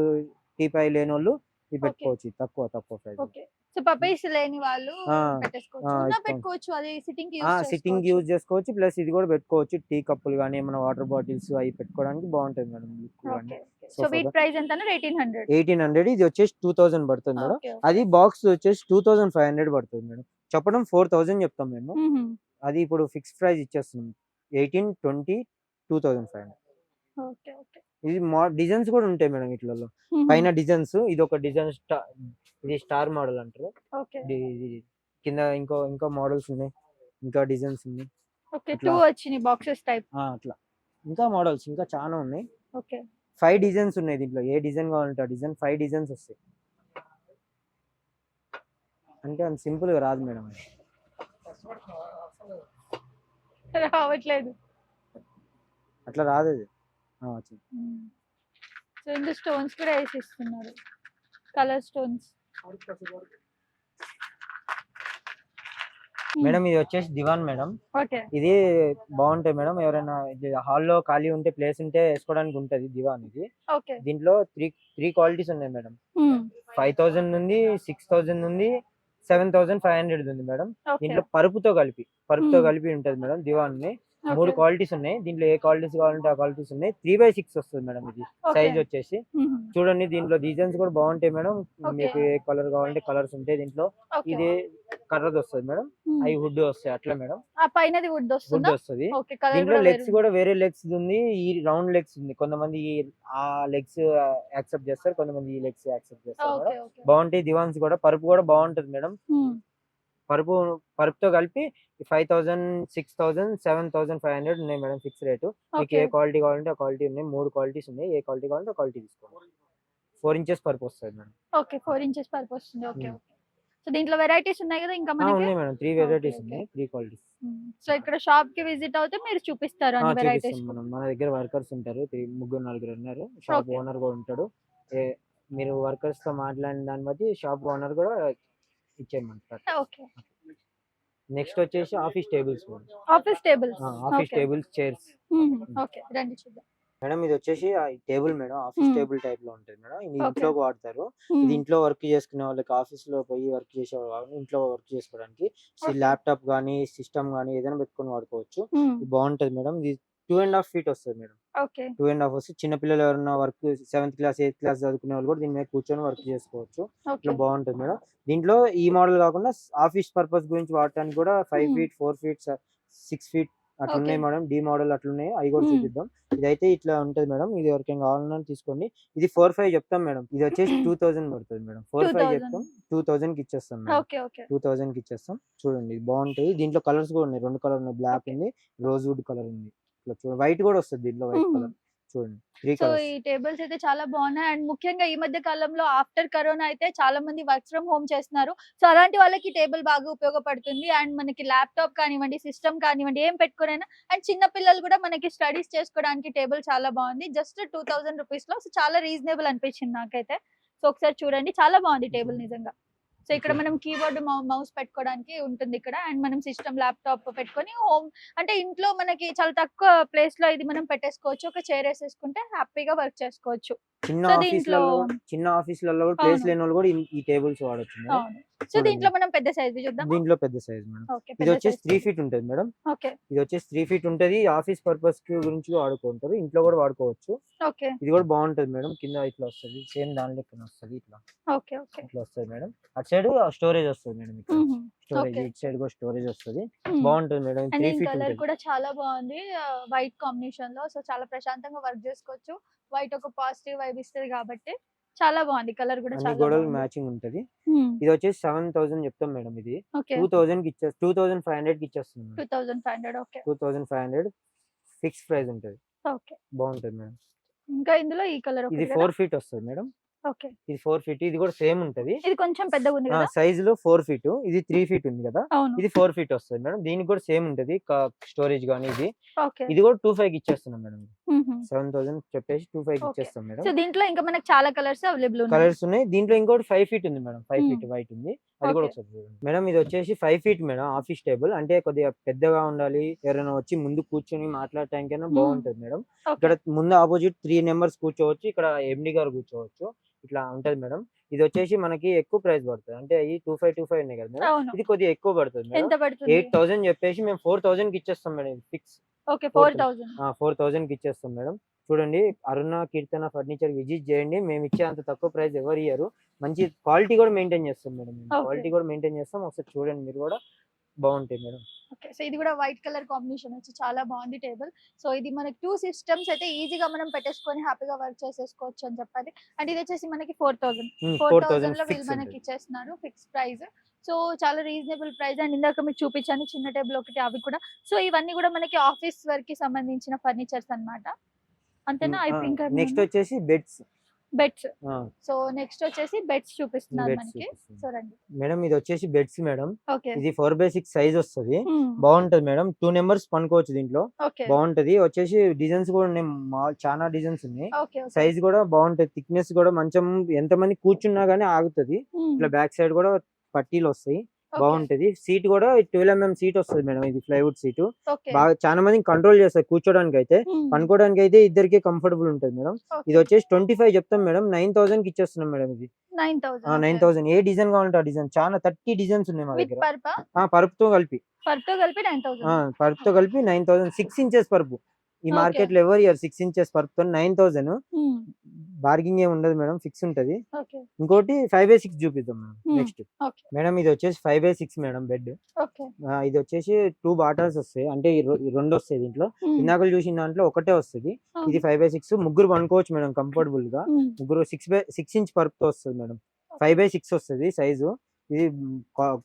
టీపై లేని వాళ్ళు ఇది పెట్టుకోవచ్చు. ఇది తక్కువ ప్రైస్. ఓకే. సో పపీస్ లేని వాళ్ళు ఆ, పెట్టేసుకోవచ్చు. ఆ, ఉన్న ఇస్తాం. పెట్టుకోవచ్చు. అది సిట్టింగ్ కి సిట్టింగ్ యూజ్ చేసుకోవచ్చు. ప్లస్ ఇది కూడా పెట్టుకోవచ్చు. టీ కప్పులు కానీ ఏమైనా వాటర్ బాటిల్స్ అవి పెట్టుకోవడానికి బాగుంటది మేడం. ఓకే. సో వీటి ప్రైస్ ఎంత? 1800. 1,800. ఇది వచ్చేసి 2,000 పడుతుంది మేడం. ఓకే. అది బాక్స్ వచ్చేసి 2,500 పడుతుంది మేడం. చెప్పడం 4,000 చెప్తాం మేము. మ్మ్. అది ఇప్పుడు ఫిక్స్ ప్రైస్ ఇచ్చేస్తున్నాం. 18, 20, 2,500. ఓకే. ఓకే. ఇది డిజైన్స్ కూడా ఉంటాయి మేడం ఇట్లలో. మ్మ్. పైన డిజైన్స్, ఇది ఒక డిజైన్, ఇది స్టార్ మోడల్ అంటారు. ఓకే. ఇది కింద ఇంకా మోడల్స్ ఉన్నాయి, ఇంకా డిజైన్స్ ఉన్నాయి. ఓకే. అట్లా. 2 వచ్చినాయి బాక్సెస్ టైప్. అట్లా ఇంకా మోడల్స్ ఇంకా చాలా ఉన్నాయి. ఓకే. 5 డిజైన్స్ ఉన్నాయి దీంట్లో. ఏ డిజైన్ కావాలంటే ఆ డిజైన్ 5 డిజైన్స్ వస్తాయి. అంటే అంత సింపుల్ గా రాదు మేడం. రావట్లేదు. అట్లా రాదు అది. వచ్చింది. సో ఇందులో స్టోన్స్ కూడా వేసిస్తున్నారు. Colour stones. మేడం ఇది వచ్చేసి దివాన్ మేడం. ఓకే. ఇది బాగుంటాయి మేడం. ఎవరైనా హాల్లో ఖాళీ ఉంటే ప్లేస్ ఉంటే వేసుకోవడానికి ఉంటది దివాన్ ఇది. ఓకే. దీంట్లో త్రీ క్వాలిటీస్ ఉన్నాయి మేడం. మ్మ్. 5,000 ఉంది, 6,000 ఉంది, 7,500 ఉంది మేడం. ఓకే. దీంట్లో పరుపుతో కలిపి ఉంటది మేడం దివాన్ ని. 3 క్వాలిటీస్ ఉన్నాయి. దీంట్లో ఏ క్వాలిటీస్ కావాలంటే ఆ క్వాలిటీస్ ఉన్నాయి. 3/6 వస్తుంది మేడం. ఇది సైజ్ వచ్చేసి మ్మ్. చూడండి. దీంట్లో డిజైన్స్ కూడా బాగుంటాయి మేడం. Okay. మీకు ఏ కలర్ కావాలంటే కలర్స్ ఉంటాయి దీంట్లో. ఓకే. ఇది కర్రది వస్తుంది మేడం. మ్మ్. అవి వుడ్ వస్తాయి అట్లా మేడం. ఆ పైనది వుడ్ వుడ్ వస్తుందా? వస్తుంది. ఓకే. కలర్ దీంట్లో కూడా లెగ్స్ కూడా వేరే లెగ్స్ ఉంది. ఈ రౌండ్ లెగ్స్ ఉంది. కొంతమంది ఆ లెగ్స్ యాక్సెప్ట్ చేస్తారు, కొంతమంది ఈ లెగ్స్ యాక్సెప్ట్ చేస్తారు ఓకే. మేడం. ఓకే. బాగుంటాయి దివాన్స్ కూడా. పరుపు కూడా బాగుంటది మేడం. మ్మ్. పరుపుతో కలిపి 5000, 6000, 7500 ఉన్నాయి మేడం ఫిక్స్ రేటు. మీకు ఏ ఓకే. క్వాలిటీ కావాలంటే ఆ క్వాలిటీ ఉన్నాయి. 3 క్వాలిటీస్ ఉన్నాయి. ఏ క్వాలిటీ కావాలంటే ఆ క్వాలిటీ తీసుకోండి. 4 ఇంచెస్ పరుపు వస్తుంది మేడం. ఓకే. 4 ఇంచెస్ పరుపు వస్తుంది. ఓకే. హ్మ్. ఓకే. సో దీంట్లో వెరైటీస్ ఉన్నాయి కదా ఇంకా మనకి? ఉన్నాయి మేడం. 3 ఓకే. Varieties okay. ఉన్నాయి. 3 క్వాలిటీస్. సో ఇక్కడ షాప్‌కి విజిట్ అవుతే మీరు చూపిస్తారు అన్ని చూపిస్తాం వెరైటీస్ కూడా. మనం. మన దగ్గర వర్కర్స్ ఉంటారు. ముగ్గురు నలుగురు ఉన్నారు. Shop okay. ఓనర్ కూడా ఉంటాడు. ఏ మీరు వర్కర్స్ తో మాట్లాడిన దాన్ని బట్టి షాప్ ఓనర్ కూడా ఇచ్చేయమంటారు. ఓకే. నెక్స్ట్ వచ్చేసి office tables madam. Office tables. Office okay. Tables, chairs. Okay. రండి చూద్దాం. మేడం ఇది వచ్చేసి table madam. Office table type లో ఉంటుంది మేడం. ఇది ఓకే. ఇంట్లోకి వాడతారు. ఇది ఇంట్లో వర్క్ చేసుకునే వాళ్ళకి, ఆఫీస్ లో పోయి వర్క్ చేసే వాళ్ళు ఇంట్లో వర్క్ చేసుకోవడానికి ఓకే. ల్యాప్టాప్ కానీ సిస్టమ్ కానీ ఏదైనా పెట్టుకొని వాడుకోవచ్చు. ఇది బాగుంటది మేడం. ఇది 2.5 feet వస్తుంది మేడం. ఓకే. 2.5 వస్తే చిన్న పిల్లలు ఎవరైనా work 7th class 8th class చదువుకునే వాళ్ళు కూడా దీని మీద కూర్చొని వర్క్ చేసుకోవచ్చు. ఇట్లా ఓకే. బాగుంటది మేడం. దీంట్లో ఈ మోడల్ కాకుండా ఆఫీస్ పర్పస్ గురించి వాడటానికి కూడా 5 feet, 4 feet, 6 feet అట్లా ఓకే. ఉన్నాయి మేడం. డి మోడల్ అట్లున్నాయి. అవి కూడా చూపిద్దాం. ఇదైతే ఇట్లా ఉంటది మేడం. ఇది ఎవరికైనా కావాలన్నా తీసుకోండి. ఇది 4,500 చెప్తాం మేడం. ఇది వచ్చేసి 2000 పడుతుంది మేడం. 4,500 చెప్తాం. 2000 కి ఇచ్చేస్తాం మేడం. ఓకే. ఓకే. 2000 కి ఇచ్చేస్తాం. చూడండి ఇది బాగుంటది. దీంట్లో కలర్స్ కూడా ఉన్నాయి. 2 కలర్ ఉన్నాయి. Black okay. ఉంది, రోజ్ వుడ్ కలర్ ఉంది. ఇట్లా చూడండి వైట్ కూడా వస్తుంది దీంట్లో. వైట్ కలర్ చూడండి. 3 సో కలర్స్. ఈ టేబుల్స్ అయితే చాలా బాగున్నాయి. అండ్ ముఖ్యంగా ఈ మధ్య కాలంలో ఆఫ్టర్ కరోనా అయితే చాలా మంది వర్క్ ఫ్రమ్ హోమ్ చేస్తున్నారు. సో అలాంటి వాళ్ళకి టేబుల్ బాగా ఉపయోగపడుతుంది. అండ్ మనకి ల్యాప్‌టాప్ కానివ్వండి, సిస్టమ్ కానివ్వండి ఏం పెట్టుకొనైనా అండ్ చిన్న పిల్లలు కూడా మనకి స్టడీస్ చేసుకోవడానికి టేబుల్ చాలా బాగుంది. జస్ట్ 2000 రూపీస్‌లో. సో చాలా రీజనబుల్ అనిపించింది నాకైతే. సో ఒకసారి చూడండి చాలా బాగుంది టేబుల్ నిజంగా. సో ఇక్కడ మనం కీబోర్డ్, మౌస్ పెట్టుకోవడానికి ఉంటుంది ఇక్కడ. అండ్ మనం సిస్టమ్, ల్యాప్‌టాప్ పెట్టుకొని హోమ్ అంటే ఇంట్లో మనకి చాలా తక్కువ ప్లేస్‌లో ఇది మనం పెట్టేసుకోవచ్చు. ఒక చైర్ ఏసేసుకుంటే హ్యాపీగా వర్క్ చేసుకోవచ్చు. చిన్న సో ఆఫీస్‌లలో దీంట్లో కూడా ప్లేస్ అవును. లేని వాళ్ళు కూడా ఈ టేబుల్స్ వాడొచ్చు మేడం. అవును. సో చూడండి. దీంట్లో మనం పెద్ద సైజ్‌వి చూద్దామా? దీంట్లో పెద్ద సైజ్ మేడం. ఓకే. ఇది పెద్ద వచ్చేసి సైజ్ 3 feet ఉంటది మేడం. ఓకే. ఇది వచ్చేసి 3 feet ఉంటది. ఆఫీస్ పర్పస్ గురించి వాడుకుంటారు. ఇంట్లో కూడా వాడుకోవచ్చు. ఓకే. ఇది కూడా బాగుంటది మేడం. కింద ఇట్లా వస్తది. సేమ్ దాని లెక్కనే వస్తది. ఇట్లా ఓకే. ఓకే. ఇట్లా వస్తది మేడం. అటు సైడ్ స్టోరేజ్ వస్తది మేడం. ఇక్కడ స్టోరేజ్, ఓకే. ఇటు సైడ్ కూడా స్టోరేజ్ వస్తది. బాగుంటది మేడం. అండ్ 3 ఈ feet కలర్ ఉంటది. కూడా చాలా బాగుంది. వైట్ కాంబినేషన్ లో. సో చాలా ప్రశాంతంగా వర్క్ చేసుకోవచ్చు. వైట్ ఒక పాజిటివ్ వైబ్ ఇస్తది కాబట్టి చాలా బాగుంది. కలర్ కూడా అన్ని చాలా గోడలు బాగుంది. మ్యాచింగ్ ఉంటది. ఇది వచ్చేసి 7000 చెప్తాం మేడం. ఇది ఓకే. 2500 కి ఇచ్చేస్తున్నాం మేడం. 2500 ఓకే. 2500 ఫిక్స్ ప్రైస్ ఉంటది. ఓకే. బాగుంటది మేడం. ఇంకా ఇందులో ఈ కలర్ ఇది ఒకటి 4 కదా? feet వస్తది మేడం. ఓకే. ఇది 4 feet. ఇది కూడా సేమ్ ఉంటది. ఇది కొంచెం పెద్దగా ఉంది కదా? సైజులో 4 feet. ఇది 3 feet ఉంది కదా. అవును. ఇది 4 feet వస్తది మేడం. దీనికి కూడా సేమ్ ఉంటది. స్టోరేజ్ గానీ ఓకే. ఇది కూడా 2500 కి ఇచ్చేస్తున్నాం మేడం. హుహు. 7000 చెప్పేసి 2500 కి ఓకే. ఇచ్చేస్తాం మేడం. సో దీంట్లో ఇంకా మనకు చాలా కలర్స్ అవైలబుల్ ఉన్నాయి. కలర్స్ ఉన్నాయి. దీంట్లో ఇంకోటి 5 feet ఉంది మేడం. 5 feet వైట్ ఉంది. అది కూడా ఓకే. ఒకసారి చూడండి మేడం. ఇది వచ్చేసి 5 feet మేడం. ఆఫీస్ టేబుల్ అంటే కొద్దిగా పెద్దగా ఉండాలి. ఎవరైనా వచ్చి ముందు కూర్చొని మాట్లాడటానికైనా బాగుంటది మేడం. ఓకే. ఇక్కడ ముందు ఆపోజిట్ 3 members కూర్చోవచ్చు. ఇక్కడ ఎండి గారు కూర్చోవచ్చు. ఇట్లా ఉంటది మేడం. ఇది వచ్చేసి మనకి ఎక్కువ ప్రైస్ పడుతుంది. అంటే ఈ 2525 ఉన్నాయి కదా మేడం. అవును. ఇది కొద్దిగా ఎక్కువ పడుతుంది మేడం. ఎంత పడుతుంది? 8000 చెప్పేసి మేము 4000 కి ఇచ్చేస్తాం మేడం. ఇది ఫిక్స్. ఓకే. 4000. 4000 కి ఇచ్చేస్తాం మేడం. చూడండి అరుణ కీర్తన ఫర్నిచర్ విజిట్ చేయండి. మేము ఇచ్చే అంత తక్కువ ప్రైస్ ఎవరు ఇయ్యరు. మంచి క్వాలిటీ కూడా మెయింటైన్ చేస్తాం మేడం. ఓకే. క్వాలిటీ కూడా మెయింటైన్ చేస్తాం. ఒకసారి చూడండి మీరు కూడా బాగుంటాయి మేడం. ఓకే. సో ఇది కూడా వైట్ కలర్ కాంబినేషన్ వచ్చి చాలా బాగుంది టేబుల్. సో ఇది మనకి 2 సిస్టమ్స్ అయితే ఈజీగా మనం పెట్టేసుకొని హ్యాపీగా వర్క్ చేసేసుకోవచ్చు అని చెప్పాలి. అండ్ ఇది వచ్చేసి మనకి 4000. 4000 లో వీళ్ళు ఫిక్స్ మనకి ఉంటుంది. ఇచ్చేస్తున్నారు ఫిక్స్ ప్రైస్. సో చాలా రీజనబుల్ ప్రైస్. అండ్ ఇందాక మీకు చూపించాను చిన్న టేబుల్ ఒకటి అవి కూడా. సో ఇవన్నీ కూడా మనకి ఆఫీస్ వర్క్ కి సంబంధించిన ఫర్నిచర్స్ అన్నమాట. అంతేనా? ఇంకా నెక్స్ట్ వచ్చేసి బెడ్స్. బెడ్స్. సో నెక్స్ట్ వచ్చేసి బెడ్స్ చూపిస్తున్నారు మనకి. సో రండి. మేడం ఇది వచ్చేసి బెడ్స్ మేడం. ఓకే. ఇది 4x6 సైజ్ వస్తది. బాగుంటది మేడం. 2 members పనుకోవచ్చు దీంట్లో. ఓకే. బాగుంటది. వచ్చేసి డిజైన్స్ కూడా ఉన్నాయి. చాలా డిజైన్స్ ఉన్నాయి. ఓకే. సైజ్ కూడా బాగుంటది. థిక్నెస్ కూడా మంచం ఎంతమంది కూర్చున్నా గానీ ఆగుతది. ఇట్లా బ్యాక్ సైడ్ కూడా పట్టీలు వస్తాయి. బాగుంటది. సీట్ కూడా 12 mm సీట్ వస్తుంది మేడం. ఇది ప్లైవుడ్ సీటు. ఓకే. బాగా చాలా మందిని కంట్రోల్ చేస్తారు కూర్చోడానికి అయితే. పనుకోవడానికి అయితే ఇద్దరికి కంఫర్టబుల్ ఉంటది మేడం. ఇది వచ్చేసి 25 చెప్తాం మేడం. 9000 కి ఇచ్చేస్తున్నాం మేడం. ఇది 9000. 9000. ఏ డిజైన్ కావాలంటే ఆ డిజైన్. చాలా 30 డిజైన్స్ ఉన్నాయి మా విత్ దగ్గర. పర్పా? పరుపుతో కలిపి. పర్తో కలిపి 9000. పరుపుతో కలిపి 9000. 6 inches పరుపు. ఈ ఓకే. మార్కెట్ లో ఎవరు ఇయ్యరు 6 inches పరుపుతో 9000. బార్గింగ్ ఏమి ఉండదు మేడం. ఫిక్స్ ఉంటది. ఓకే. ఇంకోటి 5x6 చూపిద్దాం మేడం. Next okay. మేడం ఇది వచ్చేసి 5x6 మేడం బెడ్. ఓకే. ఇది వచ్చేసి 2 బాటల్స్ వస్తాయి. అంటే ఈ రెండు వస్తాయి దీంట్లో. ఇందాకలు చూసిన దాంట్లో ఒకటే వస్తుంది. ఇది 5x6 ముగ్గురు పనుకోవచ్చు మేడం కంఫర్టబుల్ గా. ముగ్గురు 6 inch పరుపుతో వస్తుంది మేడం. 5x6 వస్తుంది సైజు. ఇది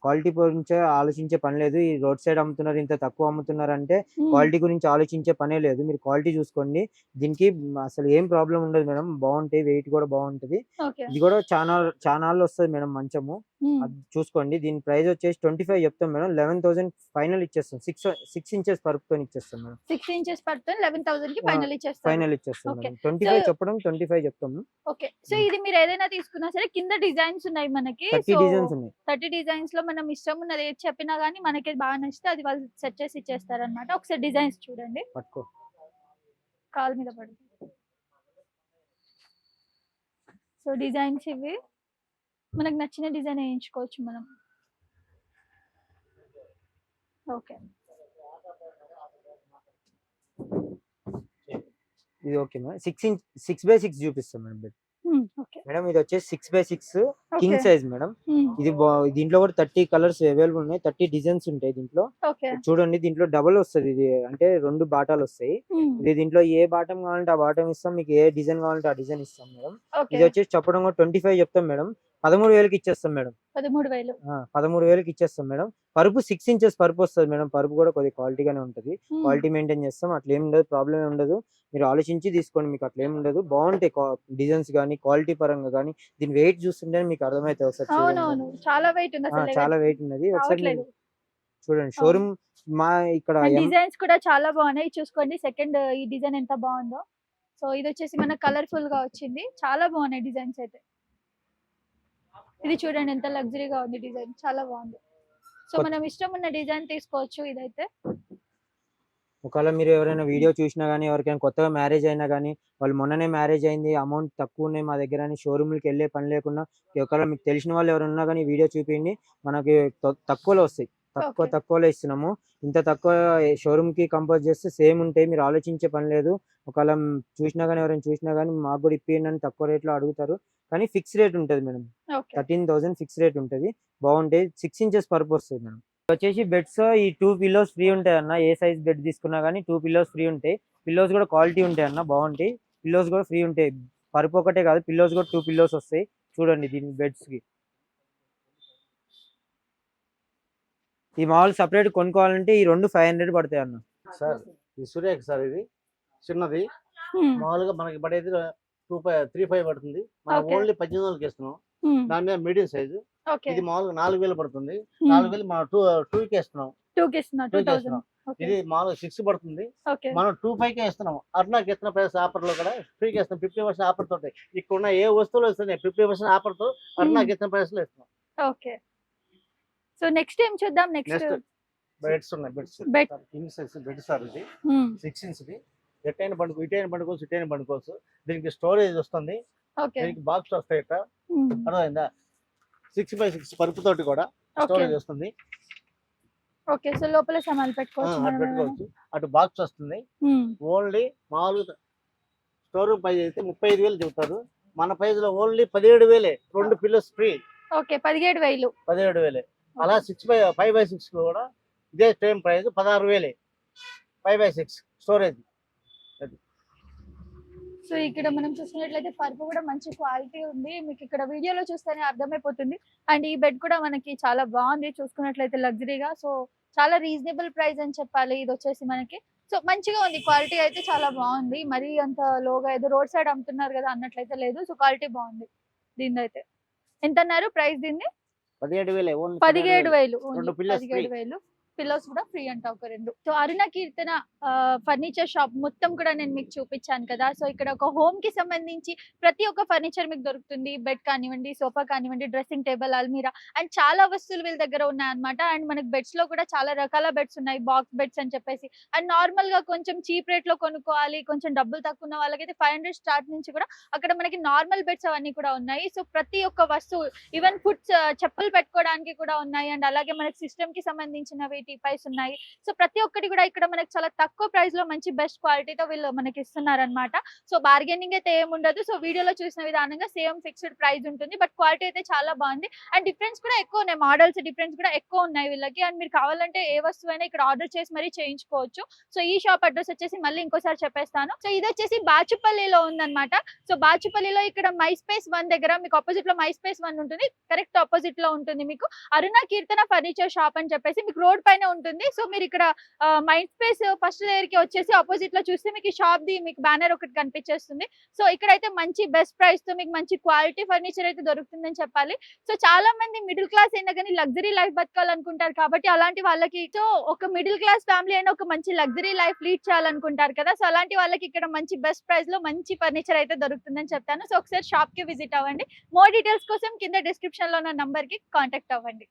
క్వాలిటీ గురించే ఆలోచించే పని లేదు. ఈ రోడ్ సైడ్ అమ్ముతున్నారు, ఇంత తక్కువ అమ్ముతున్నారంటే క్వాలిటీ గురించి ఆలోచించే పనే లేదు. మీరు క్వాలిటీ చూసుకోండి. దీనికి అసలు ఏం ప్రాబ్లమ్ ఉండదు మేడం. బాగుంటాయి, వెయిట్ కూడా బాగుంటది. ఓకే. ఇది కూడా చానాళ్ళు వస్తుంది మేడం మంచము. అది చూసుకోండి. దీని ప్రైస్ వచ్చేసి 25 చెప్తాం మేడం. 11,000 ఫైనల్ ఇచ్చేస్తాం. 6 ఇంచెస్ పరుపుతో ఇచ్చేస్తాం మేడం. 6 ఇంచెస్ పడుతుంది 11,000 కి ఫైనల్ ఇచ్చేస్తారు. ఫైనల్ ఇచ్చేస్తాం ఓకే. మేడం. 25 సో చెప్పడం 25 చెప్తాము. ఓకే. సో ఇది మీరు ఏదైనా తీసుకున్నా సరే కింద డిజైన్స్ ఉన్నాయి మనకి. 30 సో డిజైన్స్ ఉన్నాయి. 30 డిజైన్స్ లో మనం ఇష్టం ఉన్నది ఏది చెప్పినా గానీ మనకి బాగా నచ్చితే అది వాళ్ళు సెట్ చేసి ఇచ్చేస్తారన్నమాట. ఒకసారి డిజైన్స్ చూడండి. పట్టుకో. కాలు మీద పడుతుంది. సో డిజైన్స్ ఇవి మనకు నచ్చిన డిజైన్ వేయించుకోవచ్చు మనం. ఓకే. ఇది ఓకే మేడం. 6x6 చూపిస్తాం మేడం బెడ్. ఓకే. మేడం ఇది వచ్చేసి 6x6 okay. King size madam. ఇది దీంట్లో కూడా 30 కలర్స్ అవైలబుల్ ఉన్నాయి. 30 డిజైన్స్ ఉంటాయి దీంట్లో. ఓకే. చూడండి దీంట్లో డబుల్ వస్తుంది. ఇది అంటే 2 బాటాలు వస్తాయి. ఇది దీంట్లో ఏ బాటం కావాలంటే ఆ బాటం ఇస్తాం. మీకు ఏ డిజైన్ కావాలంటే ఆ డిజైన్ ఇస్తాం మేడం. ఓకే. ఇది వచ్చేసి చెప్పడం కూడా 25 చెప్తాం మేడం. 13,000కి ఇచ్చేస్తాం మేడం. 13,000. 13,000కి ఇచ్చేస్తాం మేడం. పరుపు 6 ఇంచెస్ పరుపు వస్తుంది మేడం. పరుపు కూడా కొద్దిగా క్వాలిటీగానే ఉంటుంది. క్వాలిటీ మెయింటైన్ చేస్తాం. అట్లా ఏం ఉండదు, ప్రాబ్లం ఏం ఉండదు. మీరు ఆలోచించి తీసుకోండి. మీకు అట్లా ఏం ఉండదు. బాగుంటాయి డిజైన్స్ కానీ క్వాలిటీ పరంగా కానీ. దీని వెయిట్ చూస్తుంటే మీకు అర్థమవుతుంది. ఒకసారి చూడండి. అవునవును. చాలా వెయిట్ ఉంది అసలు. చాలా వెయిట్ ఉన్నది. ఒకసారి మీరు రావట్లేదు. చూడండి. షోరూమ్ మా ఇక్కడ డిజైన్స్ కూడా చాలా బాగున్నాయి. చూసుకోండి సెకండ్ ఈ డిజైన్ ఎంత బాగుందో. సో ఇది వచ్చేసి మనకు కలర్ఫుల్ గా వచ్చింది. చాలా బాగున్నాయి డిజైన్స్ అయితే. ఇది చూడండి ఎంత లగ్జరీగా ఉంది డిజైన్. చాలా బాగుంది. సో మనం ఇష్టం ఉన్న డిజైన్ తీసుకోవచ్చు ఇదైతే. ఒకవేళ మీరు ఎవరైనా వీడియో చూసినా కానీ ఎవరికైనా కొత్తగా మ్యారేజ్ అయినా కానీ వాళ్ళు మొన్ననే మ్యారేజ్ అయింది, అమౌంట్ తక్కువ ఉన్నాయి మా దగ్గర అని షోరూమ్కి వెళ్ళే పని లేకుండా ఒకవేళ మీకు తెలిసిన వాళ్ళు ఎవరైనా ఉన్నా కానీ వీడియో చూపించండి. మనకి తక్కువలో వస్తాయి. ఓకే. తక్కువలో ఇస్తున్నాము. ఇంత తక్కువ షోరూమ్కి కంపేర్ చేస్తే సేమ్ ఉంటాయి. మీరు ఆలోచించే పని లేదు. ఒకవేళ చూసినా కానీ ఎవరైనా చూసినా కానీ మాకు కూడా ఇప్పియండి అని తక్కువ రేట్లో అడుగుతారు. కానీ ఫిక్స్ రేట్ ఉంటుంది మేడం. ఓకే. 13,000 ఫిక్స్ రేట్ ఉంటుంది. బాగుంటాయి. 6 ఇంచెస్ పరుపు వస్తుంది మేడం. వచ్చేసి బెడ్స్ ఈ 2 పిల్లోస్ ఫ్రీ ఉంటాయి అన్న. ఏ సైజ్ బెడ్ తీసుకున్నా కానీ 2 పిల్లోస్ ఫ్రీ ఉంటాయి. పిల్లోస్ కూడా క్వాలిటీ ఉంటాయి అన్న, బాగుంటాయి. పిల్లోస్ కూడా ఫ్రీ ఉంటాయి. పరుపు ఒకటే కాదు, పిల్లోస్ కూడా 2 పిల్లోస్ వస్తాయి. చూడండి దీని బెడ్స్ కి. ఈ మామూలు సపరేట్ కొనుక్కోవాలంటే ఈ 2 500 పడతాయి అన్న. సార్ ఇది సూర్యకి సార్, ఇది చిన్నది మామూలుగా మనకి పడేది 3,500 పడుతుంది. మనం ఓకే. ఓన్లీ 18,000కి ఇస్తున్నాం. దాని మీద మీడియం సైజు. ఓకే. ఇది మామూలుగా 4,000 పడుతుంది. 4,000 మనం 2కి ఇస్తున్నాం. 2కి ఇస్తున్నా. 2కి 2000. ఇస్తున్నాం. ఓకే. ఇది మామూలుగా 6 పడుతుంది. ఓకే. మనం 25కే ఇస్తున్నాం. అర్నాకి ఇస్తున్న ప్రైస్ ఆఫర్ లో కూడా ఫ్రీకి ఇస్తున్నాం. 50% ఆఫర్ తోటి ఇక్కడ ఉన్న ఏ వస్తువులు ఇస్తున్నాయి 50% ఆఫర్ తో అర్నాకి ఇస్తున్న ప్రైస్ లో ఇస్తున్నాం. ఓకే. సో నెక్స్ట్ ఏం చూద్దాం. నెక్స్ట్ బెడ్స్ ఉన్నాయి. Bed. King size bed sir ఇది 6 ఇంచ్ది. ఎట్టైన పండుకో, ఇటైన పండుకోవచ్చు, ఇటైన పండుకోవచ్చు. దీనికి స్టోరేజ్ వస్తుంది. ఓకే. దీనికి బాక్స్ వస్తాయి. ఇట్లా అర్థమైందా? 6x6 పరుపు తోటి కూడా ఓకే. స్టోరేజ్ వస్తుంది. ఓకే. సో లోపల సామాన్లు పెట్టుకోవచ్చు అటు మనం ఏమైనా. పెట్టుకోవచ్చు. అటు బాక్స్ వస్తుంది. ఓన్లీ మామూలుగా స్టోర్ రూమ్ ప్రైస్ అయితే 35,000 చెబుతారు. మన ప్రైస్ లో ఓన్లీ 17,000. 2 pillars free. ఓకే. 17,000. 17,000. అలా 5x6 కూడా ఇదే same price 16,000. 5x6 storage. So ఇక్కడ మనం చూసినట్లయితే పరుపు కూడా మంచి క్వాలిటీ ఉంది. మీకు ఇక్కడ వీడియోలో చూస్తేనే అర్థమైపోతుంది. అండ్ ఈ బెడ్ కూడా మనకి చాలా బాగుంది. చూసుకున్నట్లయితే లగ్జరీగా. సో చాలా రీజనబుల్ ప్రైస్ అని చెప్పాలి. ఇది వచ్చేసి మనకి సో మంచిగా ఉంది. క్వాలిటీ అయితే చాలా బాగుంది. మరీ అంత లోగా ఏదో రోడ్ సైడ్ అమ్ముతున్నారు కదా అన్నట్లయితే లేదు. సో క్వాలిటీ బాగుంది దీని అయితే. ఎంత అన్నారు ప్రైస్ దీన్ని? 17,000. ఓన్లీ 17,000. రెండు pillows free. 17,000. పిల్లోస్ కూడా ఫ్రీ అంట ఒక 2. సో అరుణ కీర్తన ఫర్నిచర్ షాప్ మొత్తం కూడా నేను మీకు చూపించాను కదా. సో ఇక్కడ ఒక హోమ్ కి సంబంధించి ప్రతి ఒక్క ఫర్నిచర్ మీకు దొరుకుతుంది. బెడ్ కానివ్వండి, సోఫా కానివ్వండి, డ్రెస్సింగ్ టేబుల్, అల్మీరా అండ్ చాలా వస్తువులు వీళ్ళ దగ్గర ఉన్నాయన్నమాట. అండ్ మనకి బెడ్స్ లో కూడా చాలా రకాల బెడ్స్ ఉన్నాయి. బాక్స్ బెడ్స్ అని చెప్పేసి. అండ్ నార్మల్ గా కొంచెం చీప్ రేట్ లో కొనుక్కోవాలి, కొంచెం డబ్బులు తక్కువ ఉన్న వాళ్ళకైతే 500 స్టార్ట్ నుంచి కూడా అక్కడ మనకి నార్మల్ బెడ్స్ అవన్నీ కూడా ఉన్నాయి. సో ప్రతి ఒక్క వస్తువు ఈవెన్ ఫుడ్ చెప్పులు పెట్టుకోవడానికి కూడా ఉన్నాయి. అండ్ అలాగే మనకి సిస్టమ్ కి సంబంధించినవి టీపైస్ ఉన్నాయి. సో ప్రతి ఒక్కటి కూడా ఇక్కడ మనకి చాలా తక్కువ ప్రైస్ లో మంచి బెస్ట్ క్వాలిటీతో వీళ్ళు మనకి ఇస్తున్నారు అనమాట. సో బార్గెనింగ్ అయితే ఏముండదు. సో వీడియోలో చూసిన విధానంగా సేమ్ ఫిక్స్డ్ ప్రైస్ ఉంటుంది. బట్ క్వాలిటీ అయితే చాలా బాగుంది అండ్ డిఫరెన్స్ కూడా ఎక్కువ ఉన్నాయి. మోడల్స్ డిఫరెన్స్ కూడా ఎక్కువ ఉన్నాయి వీళ్ళకి. అండ్ మీరు కావాలంటే ఏ వస్తువైనా ఇక్కడ ఆర్డర్ చేసి మరీ చేయించుకోవచ్చు. సో ఈ షాప్ అడ్రస్ వచ్చేసి మళ్ళీ ఇంకోసారి చెప్పేస్తాను. సో ఇది వచ్చేసి బాచుపల్లిలో ఉందన్నమాట. సో బాచుపల్లిలో ఇక్కడ మై స్పేస్ 1 దగ్గర మీకు ఆపోజిట్ లో మై స్పేస్ 1 ఉంటుంది. కరెక్ట్ ఆపోజిట్ లో ఉంటుంది మీకు అరుణ కీర్తన ఫర్నిచర్ షాప్ అని చెప్పేసి మీకు రోడ్ పైన ఉంటుంది. సో మీరు ఇక్కడ మై స్పేస్ ఫస్ట్ దగ్గరికి వచ్చేసి ఆపోజిట్ లో చూస్తే మీకు ఈ షాప్ ది మీకు బ్యానర్ ఒకటి కనిపించేస్తుంది. సో ఇక్కడైతే మంచి బెస్ట్ ప్రైస్ తో మీకు మంచి క్వాలిటీ ఫర్నిచర్ అయితే దొరుకుతుందని చెప్పాలి. సో చాలా మంది మిడిల్ క్లాస్ అయినా కానీ లగ్జరీ లైఫ్ బతకాలనుకుంటారు కాబట్టి అలాంటి వాళ్ళకి సో ఒక మిడిల్ క్లాస్ ఫ్యామిలీ అయినా ఒక మంచి లగ్జరీ లైఫ్ లీడ్ చేయాలనుకుంటారు కదా. సో అలాంటి వాళ్ళకి ఇక్కడ మంచి బెస్ట్ ప్రైస్ లో మంచి ఫర్నిచర్ అయితే దొరుకుతుందని చెప్తాను. సో ఒకసారి షాప్ కి విజిట్ అవ్వండి. మోర్ డీటెయిల్స్ కోసం కింద డిస్క్రిప్షన్ లో ఉన్న నంబర్ కి కాంటాక్ట్ అవ్వండి.